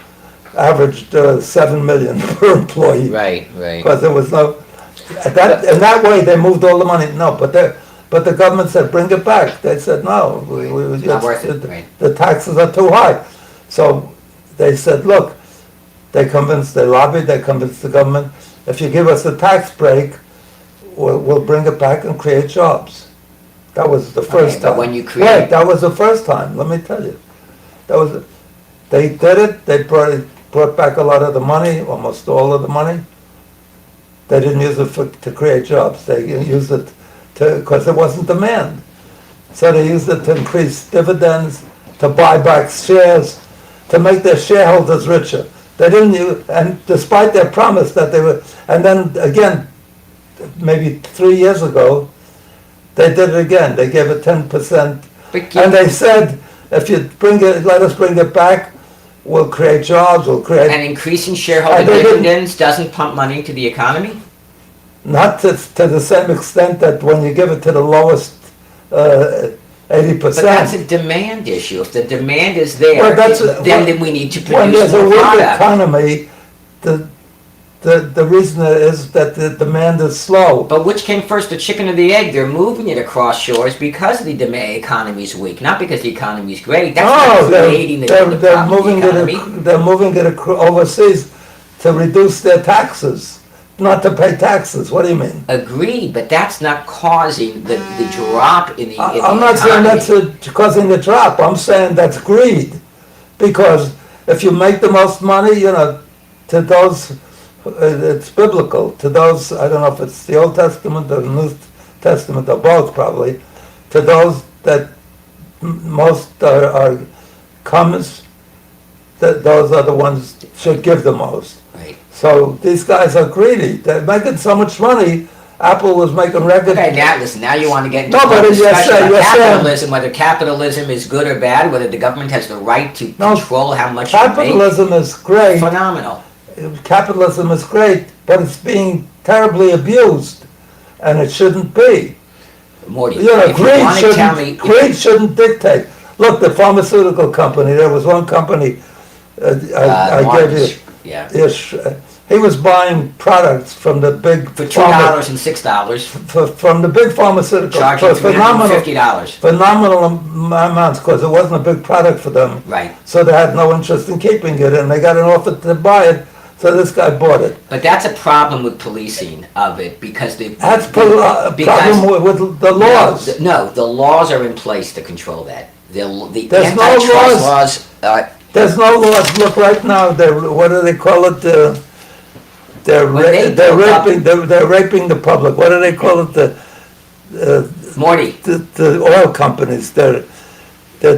averaged 7 million per employee. Right, right. Because there was no, in that way they moved all the money. No, but the government said bring it back. They said no, It's not worth it, right. the taxes are too high. So they said, look, they lobbied, they convinced the government, if you give us a tax break, we'll bring it back and create jobs. That was the first but time. when you create- Right, that was the first time, let me tell you. They did it, they brought back a lot of the money, almost all of the money. They didn't use it to create jobs, they used it because there wasn't demand. So they used it to increase dividends, to buy back shares, to make their shareholders richer. They didn't use, and despite their promise that they would, and then again, maybe 3 years ago, they did it again. They gave it 10%, and they said, if you let us bring it back, we'll create jobs, we'll create. And increasing shareholder And they didn't- dividends doesn't pump money into the economy? Not to the same extent that when you give it to the lowest 80%. But that's a demand issue. If the demand is there, Well, that's- then we need to When produce there's a more weak product. economy, the reason is that the demand is slow. But which came first, the chicken or the egg? They're moving it across shores because the economy is weak, not because the economy is great. That's No, not creating the they're problem moving of the economy. they're moving it overseas to reduce their taxes. not to pay taxes. What do you mean? Agreed, but that's not causing the drop in the I'm not saying that's causing the drop. I'm saying that's greed. Because if you make the most money, to those, it's biblical, to those, I don't know if it's the Old Testament or the New Testament or both probably, to those that most are comers, those are the ones should give the most. Right. So these guys are greedy. They're making so much money. Apple was making record. Okay, now listen. Now you want to get into No, a but you're discussion saying- about you're saying- capitalism, whether capitalism is good or bad, whether the government has the right to No, control how much you make. Capitalism is great. Phenomenal. Capitalism is great, but it's being terribly abused, and it shouldn't be. Morty, If you want to tell me, greed shouldn't dictate. Look, the pharmaceutical company. There was one company. I gave you. yeah, Yes, he was buying products from the big for $2 and $6, from the big pharmaceutical charging for phenomenal $350. amounts because it wasn't a big product for them. Right. So they had no interest in keeping it, and they got an offer to buy it. So this guy bought it. But that's a problem with policing of it because the That's a problem with the laws. No, the laws are in place to control that. The There's no antitrust laws. laws. There's no laws. Look, right now, what do they call it? They're raping the public. What do they call it? Morty, The oil companies. They're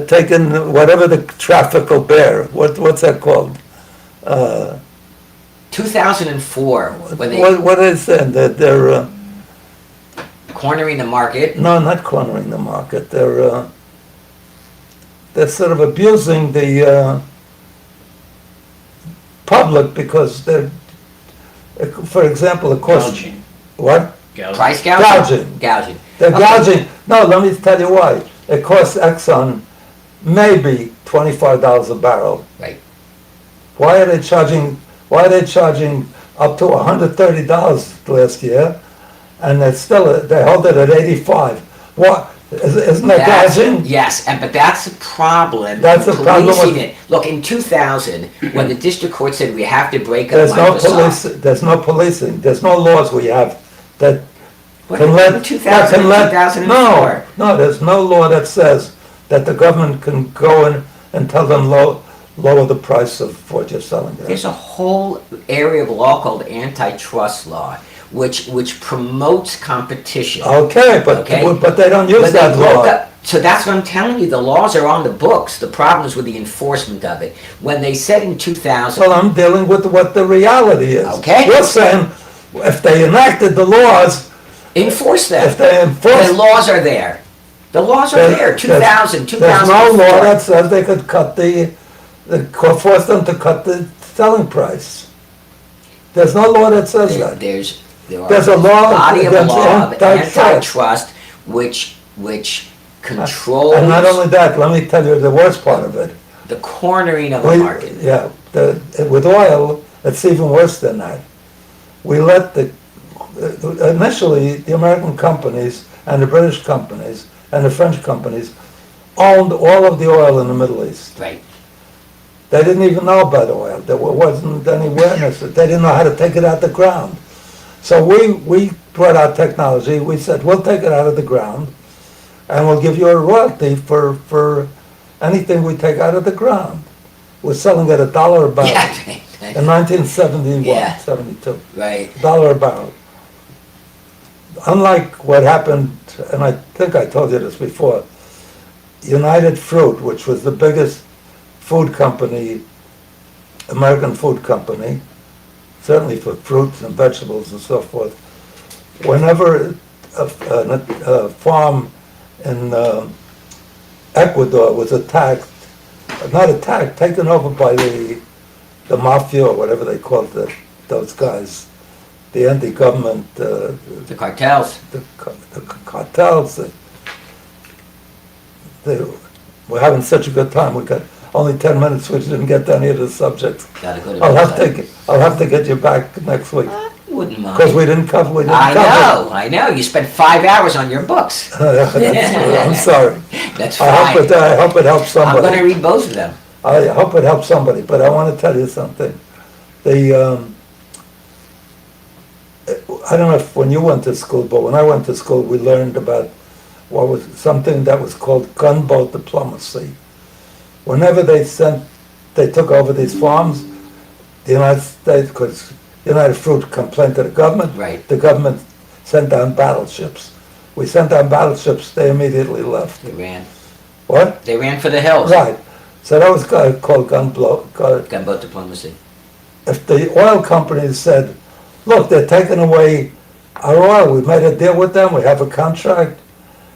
taking whatever the traffic will bear. What's that called? 2004, when they What is that? They're cornering the market. no, not cornering the market. They're sort of abusing the public because they're, for example, it costs Gouging. what? Price gouging? Gouging. Gouging. They're Okay. gouging. No, let me tell you why. It costs Exxon maybe $25 a barrel. Right. Why are they charging? Why are they charging up to $130 last year, and they hold it at 85? What? Isn't that gouging? Yes, but that's a problem. That's with a problem with- policing it. Look, in 2000, when the district court said we have to break up There's no Microsoft. police. There's no policing. There's no laws we have that What, can let. in 2000, 2004? No. There's no law that says that the government can go in and tell them lower the price of what you're selling. There's a whole area of law called antitrust law, which promotes competition. Okay, but they don't use But they that broke law. up. So that's what I'm telling you. The laws are on the books. The problem is with the enforcement of it. When they said in 2000, Well, I'm dealing with what the reality is. Okay. You're saying if they enacted the laws, enforce them. if they The enforced. laws are there. The laws are there. 2000, There's 2004. no law that says they could force them to cut the selling price. There's no law that says that. There's a law body of against law of antitrust. antitrust which controls And not only that, let me tell you the worst part of it. the cornering of the market. Yeah, with oil, it's even worse than that. We let initially, the American companies and the British companies and the French companies owned all of the oil in the Middle East. Right. They didn't even know about oil. There wasn't any awareness. They didn't know how to take it out of the ground. So we brought out technology. We said, we'll take it out of the ground and we'll give you a royalty for anything we take out of the ground. We're selling at $1 a barrel. Yeah. In 1971, Yeah. 72. Right. $1 a barrel. Unlike what happened, and I think I told you this before, United Fruit, which was the biggest food company, American food company, certainly for fruits and vegetables and so forth, whenever a farm in Ecuador was taken over by the mafia or whatever they called those guys, the anti-government, The cartels. the cartels. We're having such a good time. We got only 10 minutes, which didn't get to any of the subjects. Gotta go to I'll bed. have to get you back next week Wouldn't mind. because we didn't cover. I know. You spent 5 hours on your books. I'm sorry. That's I fine. hope it helps I'm going to somebody. read both of them. I hope it helps somebody. But I want to tell you something. I don't know if when you went to school, but when I went to school, we learned about what was something that was called gunboat diplomacy. Whenever they took over these farms, the United States, because United Fruit complained to the government, Right. the government sent down battleships. We sent down battleships, they immediately left. They ran. What? They ran for the hills. Right. So that was called Gunboat diplomacy. if the oil companies said, look, they're taking away our oil, we made a deal with them, we have a contract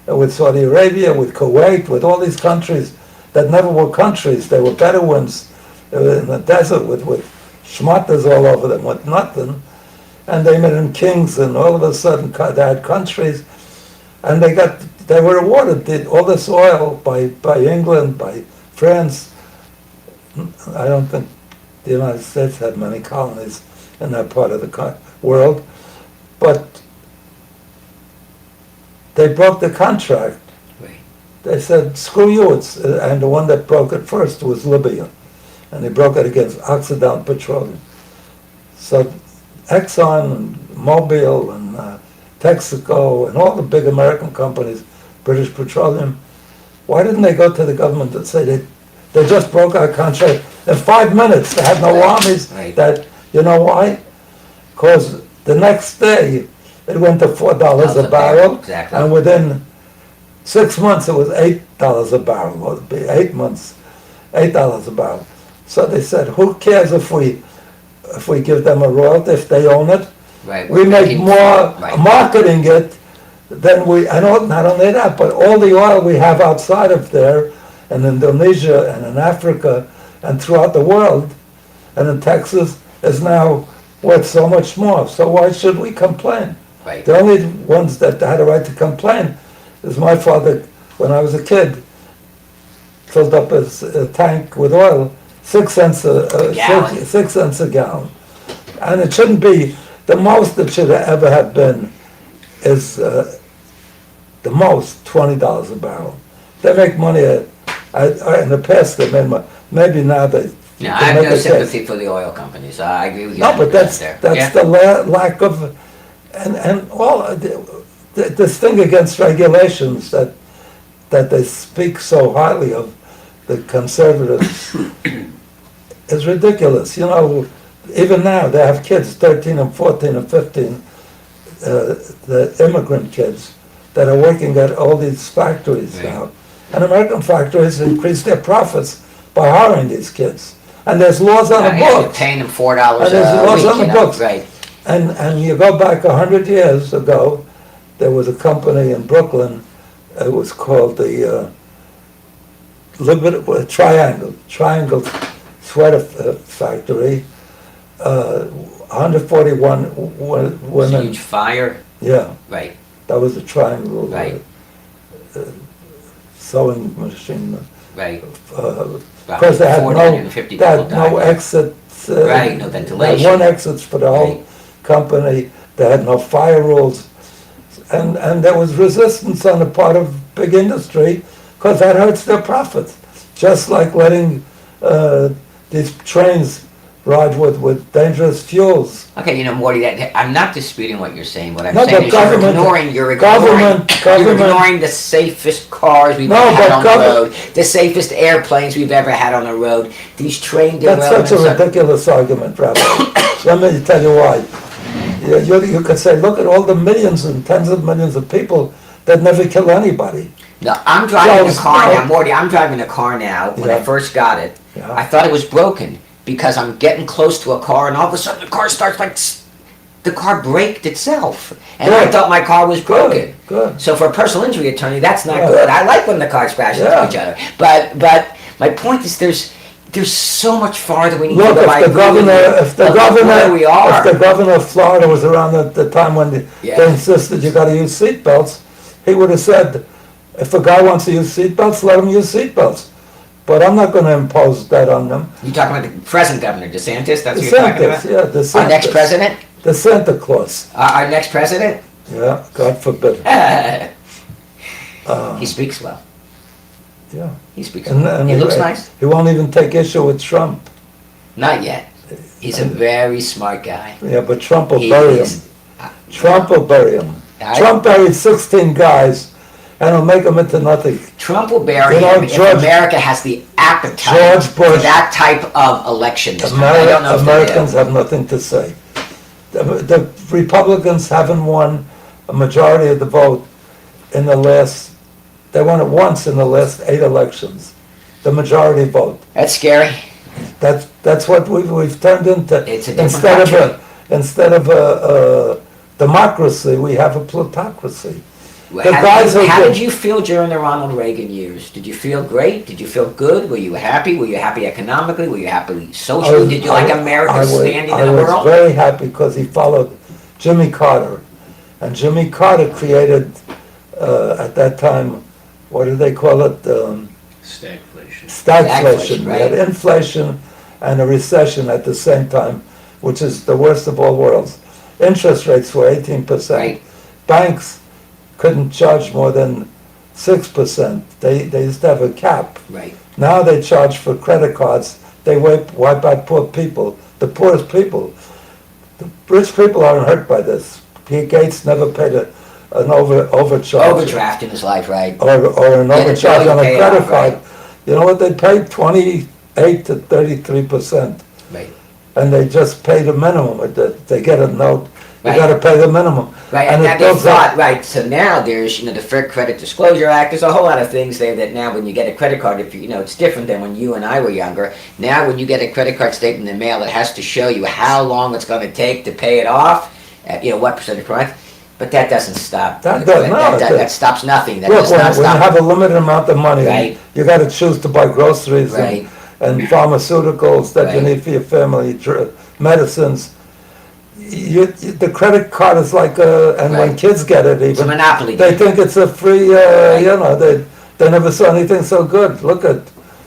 with Saudi Arabia, with Kuwait, with all these countries that never were countries, they were Bedouins in the desert with schmatters all over them, with nothing, and they made them kings, and all of a sudden they had countries, and they were awarded all this oil by England, by France. I don't think the United States had many colonies in that part of the world, but they broke the contract. Right. They said, screw you, and the one that broke it first was Libya, and they broke it against Occidental Petroleum. So Exxon and Mobil and Texaco and all the big American companies, British Petroleum, why didn't they go to the government and say they just broke our contract in 5 minutes? They had no armies. Right. You know why? Because the next day it went to $4 a barrel, Exactly. and within 6 months it was $8 a barrel. Well, it'd be 8 months, $8 a barrel. So they said, who cares if we give them a royalty, if they own it? Right. We make more Right. marketing it than not only that, but all the oil we have outside of there, in Indonesia and in Africa and throughout the world, and in Texas, is now worth so much more. So why should we complain? Right. The only ones that had a right to complain is my father, when I was a kid, filled up his tank with oil, 6 cents gallon. 6 cents a gallon. And it shouldn't be, the most it should ever have been is the most $20 a barrel. They make money in the past they made money. Maybe now they Yeah, I can have make no a case. sympathy for the oil companies. I agree with you. No, but 100% that's there. that's Yeah. the lack of, and all this thing against regulations that they speak so highly of, the conservatives, is ridiculous. You know, even now they have kids, 13 and 14 and 15, the immigrant kids that are working at all these factories Right. now. And American factories increase their profits by hiring these kids. And there's laws on the Yeah, you're books. paying them $4 And there's a laws week, on the you know? books. Right. And you go back 100 years ago, there was a company in Brooklyn, it was called the Triangle Sweater Factory. 141 women. Huge fire. Yeah, Right. that was a Triangle Right. sewing machine. Right. Because they had 450 they people had no died. exits. Right, no They ventilation. had one exits for the whole Right. company. They had no fire rules. And there was resistance on the part of big industry because that hurts their profits. Just like letting these trains ride with dangerous fuels. Okay, you know, Morty, I'm not disputing what you're saying. What I'm No, saying but is government- you're government- ignoring the safest cars we've No, ever had but on the road, the safest airplanes we've ever had on the road, these train That's derailments. such a ridiculous argument, Rabbi. Let me tell you why. You could say, look at all the millions and tens of millions of people that never kill anybody. No, I'm driving a Well, car no. now, Morty. I'm driving a car now. When I Yeah. first got it, Yeah. I thought it was broken because I'm getting close to a car, and all of a sudden the car starts the car braked itself, and I Good. thought my car was broken. Good. So for a personal injury attorney, that's not Yeah. good. I like when the cars crash into Yeah. each other, but my point is there's so much farther we need Look, to go. I if the agree with governor, you. if the But look governor, where we are. if the governor of Florida was around at the time when they Yeah. insisted you got to use seatbelts, he would have said, if a guy wants to use seatbelts, let him use seatbelts. But I'm not going to impose that on them. You talking about the present governor DeSantis? That's what you're talking DeSantis, about. yeah, DeSantis. Our next president. The Santa Claus, Our next president. yeah, God forbid. He speaks well. Yeah. He speaks And, well. and He looks nice. He won't even take issue with Trump. Not yet. He's a very smart guy. Yeah, but Trump will He bury him. is- Trump will bury him. Trump buried 16 guys, and he'll make them into nothing. Trump will bury You know, him if George- America has the appetite George for Bush- that type of election this time. I don't know if they Americans do. have nothing to say. The Republicans haven't won a majority of the vote in the last, they won it once in the last 8 elections, the majority vote. That's scary. That's what we've turned into. It's a different country. Instead of a democracy, we have a plutocracy. How did you feel during the Ronald Reagan years? Did you feel great? Did you feel good? Were you happy? Were you happy economically? Were you happy socially? Did you like America's standing in the world? I was very happy because he followed Jimmy Carter. And Jimmy Carter created, at that time, what did they call it? Stagflation. Stagflation. We Right. had inflation and a recession at the same time, which is the worst of all worlds. Interest rates were 18%. Right. Banks couldn't charge more than 6%. They used to have a cap. Right. Now they charge for credit cards. They wipe out poor people, the poorest people. The rich people aren't hurt by this. Gates never paid an overcharge. Overdraft in his life, right? Or an Yeah, overcharge on a pay credit off, card. right. You know what they paid? 28 to 33%. Right. And they just pay the minimum. They get a note. You Right. gotta pay the minimum. Right, And and it now they builds up. thought, right, so now there's, the Fair Credit Disclosure Act, there's a whole lot of things there that now when you get a credit card, if you, it's different than when you and I were younger. Now when you get a credit card statement in the mail, it has to show you how long it's gonna take to pay it off, at, what percentage per month, but that doesn't stop. That stops nothing, that Look, does when not you have stop. a limited amount of money, Right. you gotta choose to buy groceries Right. and pharmaceuticals that you Right. need for your family, medicines. The credit card is like and when Right. kids get it It's a even, monopoly they game. think it's a free, they never saw anything so good. Look at,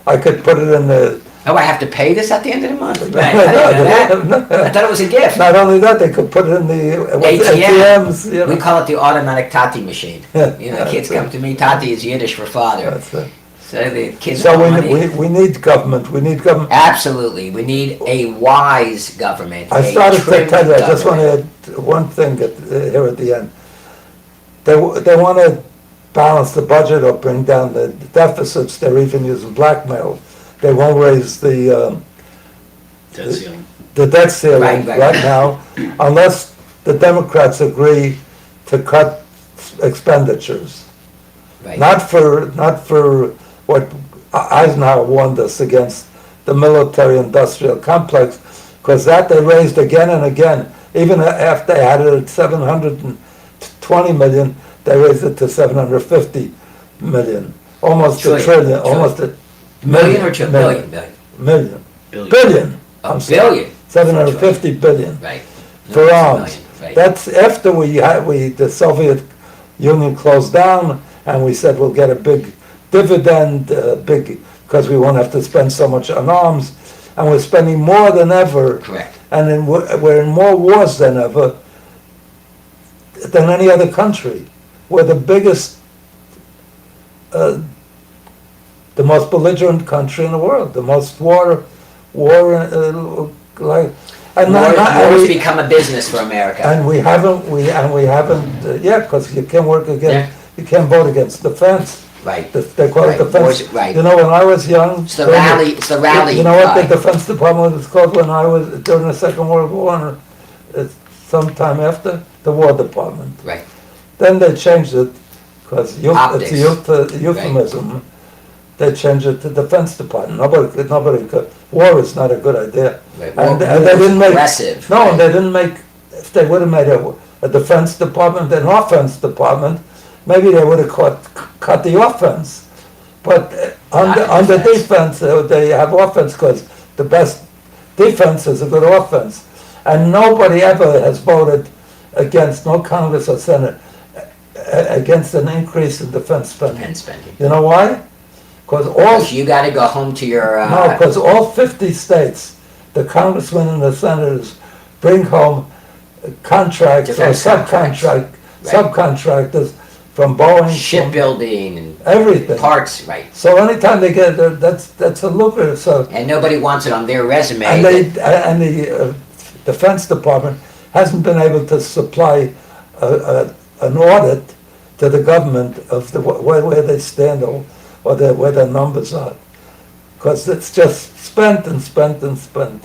I could put it in the, Oh, I have to pay this at the end of the month? Right, I didn't know that. I thought it was a gift. not only that, they could put it in the ATM. ATMs, We call it the automatic Tati machine. Kids come to me, Tati is Yiddish for father. That's it. So the kids So have money. we need government, we need government. Absolutely, we need a wise government. I a started to trimmed tell you, I just want government. to add one thing here at the end. They want to balance the budget or bring down the deficits, they're even using blackmail. They won't raise the Debt ceiling. debt ceiling Right. right now unless the Democrats agree to cut expenditures. Right. Not for what Eisenhower warned us against, the military-industrial complex, because that they raised again and again. Even after they had it at 720 million, they raised it to 750 million, almost a trillion, almost a Million or two billion? million, Billion. billion. A I'm sorry. billion. 750 billion Right. for No, arms. it's a million, right. That's after the Soviet Union closed down, and we said we'll get a big dividend, because we won't have to spend so much on arms, and we're spending more than ever, Correct. and we're in more wars than ever than any other country. We're the biggest, the most belligerent country in the world, the most war, like. And War's become a business for America. and we haven't, because you can't work against, you can't vote against defense. Right. They call it Right. defense. Right. You know, when I was young. It's the rally You know what cry. the Defense Department was called when I was, during the Second World War, sometime after, the War Department. Right. Then they changed it, because Optics. it's a euphemism. They changed it to Defense Department. Nobody could, war is not a good idea. Right. And War they is didn't make. aggressive. No, Right. and they didn't make, if they would have made a Defense Department, an Offense Department, maybe they would have cut the offense. But under defense, they have offense, because the best defense is a good offense. And nobody ever has voted against, no Congress or Senate, against an increase in defense spending. Defense spending. You know why? Because You gotta go home to your, no, because all 50 states, the congressmen and the senators bring home contracts or Defense contracts. Right. subcontractors from Boeing, from shipbuilding and everything. parts, right. So anytime they get, that's a lucrative, so, And nobody wants it on their resume. and the Defense Department hasn't been able to supply an audit to the government of where they stand or where their numbers are. Because it's just spent and spent and spent.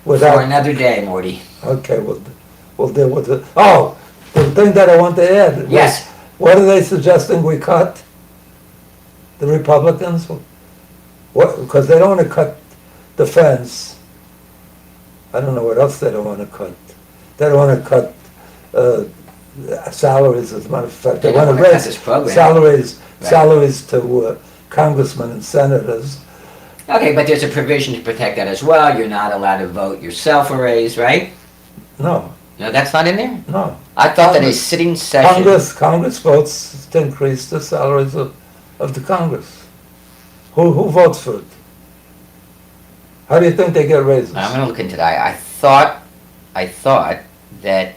For another day, Morty. Okay, we'll deal with it. Oh, the thing that I want to add. was, Yes. What are they suggesting we cut? The Republicans? What? Because they don't want to cut defense. I don't know what else they don't want to cut. They don't want to cut salaries, as a matter of fact. They don't want to wanna cut raise this program. salaries Right. to congressmen and senators. Okay, but there's a provision to protect that as well. You're not allowed to vote yourself a raise, right? No, No, that's not in there? no. I thought that a sitting session. Congress votes to increase the salaries of the Congress. Who votes for it? How do you think they get raises? I'm gonna look into that. I thought that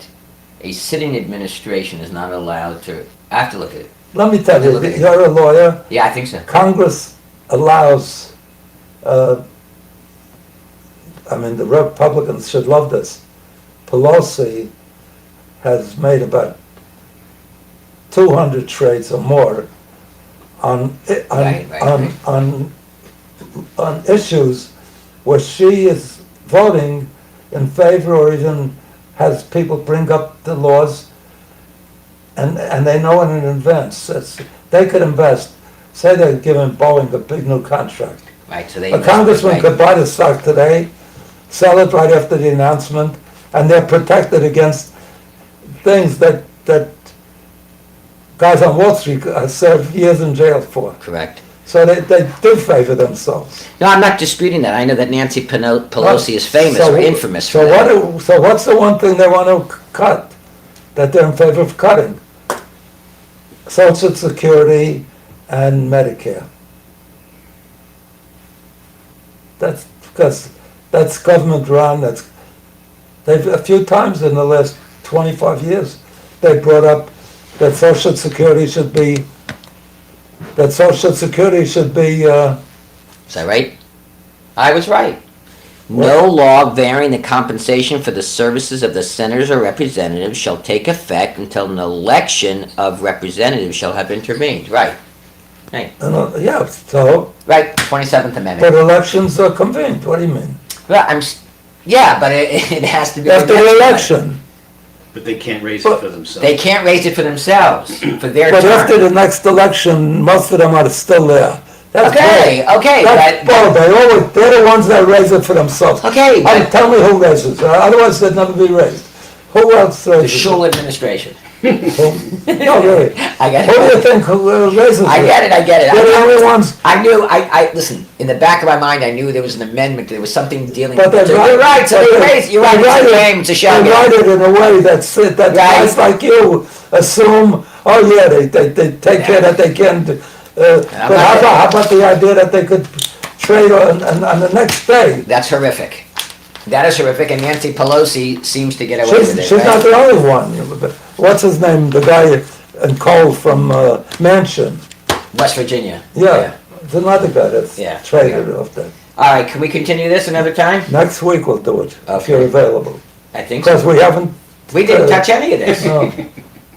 a sitting administration is not allowed to, I have to look at it. Let me tell you, Look at it. you're a lawyer. Yeah, I think so. Congress allows, the Republicans should love this. Pelosi has made about 200 trades or more Right. on issues where she is voting in favor or even has people bring up the laws and they know it in advance. They could invest, say they're giving Boeing a big new contract. Right, so they. A congressman right. could buy the stock today, sell it right after the announcement, and they're protected against things that guys on Wall Street served years in jail for. Correct. So they do favor themselves. No, I'm not disputing that. I know that Nancy Pelosi is famous or infamous for So that. so what's the one thing they want to cut, that they're in favor of cutting? Social Security and Medicare. That's because that's government run. They've a few times in the last 25 years they brought up that Social Security should be. Is that right? I was right. No law varying the compensation for the services of the senators or representatives shall take effect until an election of representatives shall have intervened. Right. Right. Yeah. So, Right. 27th but Amendment. elections are convened. What do you mean? Well, yeah, but it has to be After the election. But they can't raise it for themselves. They can't raise it for themselves for their But after term. the next election, most of them are still there. That's Okay, bull. okay, That's bull. They're the ones that raise it for themselves. Okay, but Tell me who raises it. Otherwise, they'd never be raised. Who else the raises Schul administration. it? No, really. I get Who do you it. think raises it? I get it. They're the only ones. I knew, listen, in the back of my mind, I knew there was an amendment, there was something dealing But with it. they're You're right, so they raised, you're right, it's a game, it's a show They write game. it in a way that guys like you assume, oh yeah, they take care that they can. But how about the idea that they could trade on the next day? That's horrific. That is horrific, and Nancy Pelosi seems to get away with it, She's not right? the only one. What's his name? The guy in Cole from Mansion. West Virginia. Yeah, there's another guy that's Yeah. traded off that. All right, can we continue this another time? Next week we'll do it, if Okay. you're available. I think Because so. we haven't, We didn't touch any of this. no.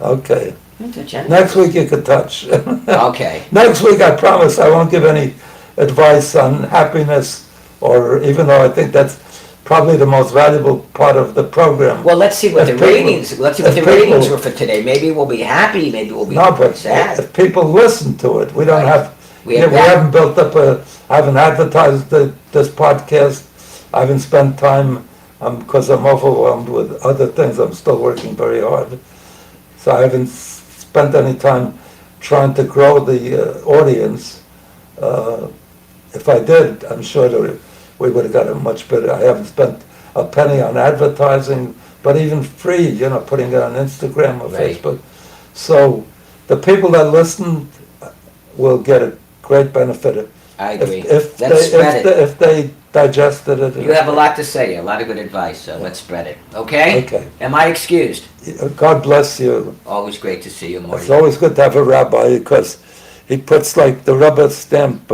Okay. We didn't touch any of Next this. week you could touch. Okay. Next week, I promise, I won't give any advice on happiness, or even though I think that's probably the most valuable part of the program. Well, let's see what the If people- ratings, let's see what the if people- ratings were for today. Maybe we'll be happy, maybe we'll be No, but sad. if people listen to it, we don't Right. have, We have we that. haven't built up I haven't advertised this podcast. I haven't spent time, because I'm overwhelmed with other things. I'm still working very hard. So I haven't spent any time trying to grow the audience. If I did, I'm sure that we would have got a much better. I haven't spent a penny on advertising, but even free, putting it on Instagram or Right. Facebook. So the people that listen will get a great benefit I agree. if Let's spread it. if they digested it. You have a lot to say, a lot of good advice, so let's spread it. Okay? Okay. Am I excused? God bless you. Always great to see you, Morty. It's always good to have a rabbi because he puts like the rubber stamp.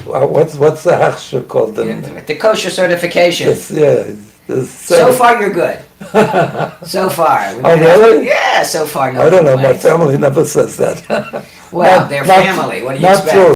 What's the hechsher called? The kosher certification. Yes, yeah. So far, you're good. So far. Oh, really? Yeah, so far. No I don't know, my complaints. family never says that. Well, Not- their not- family. What do you not expect? true.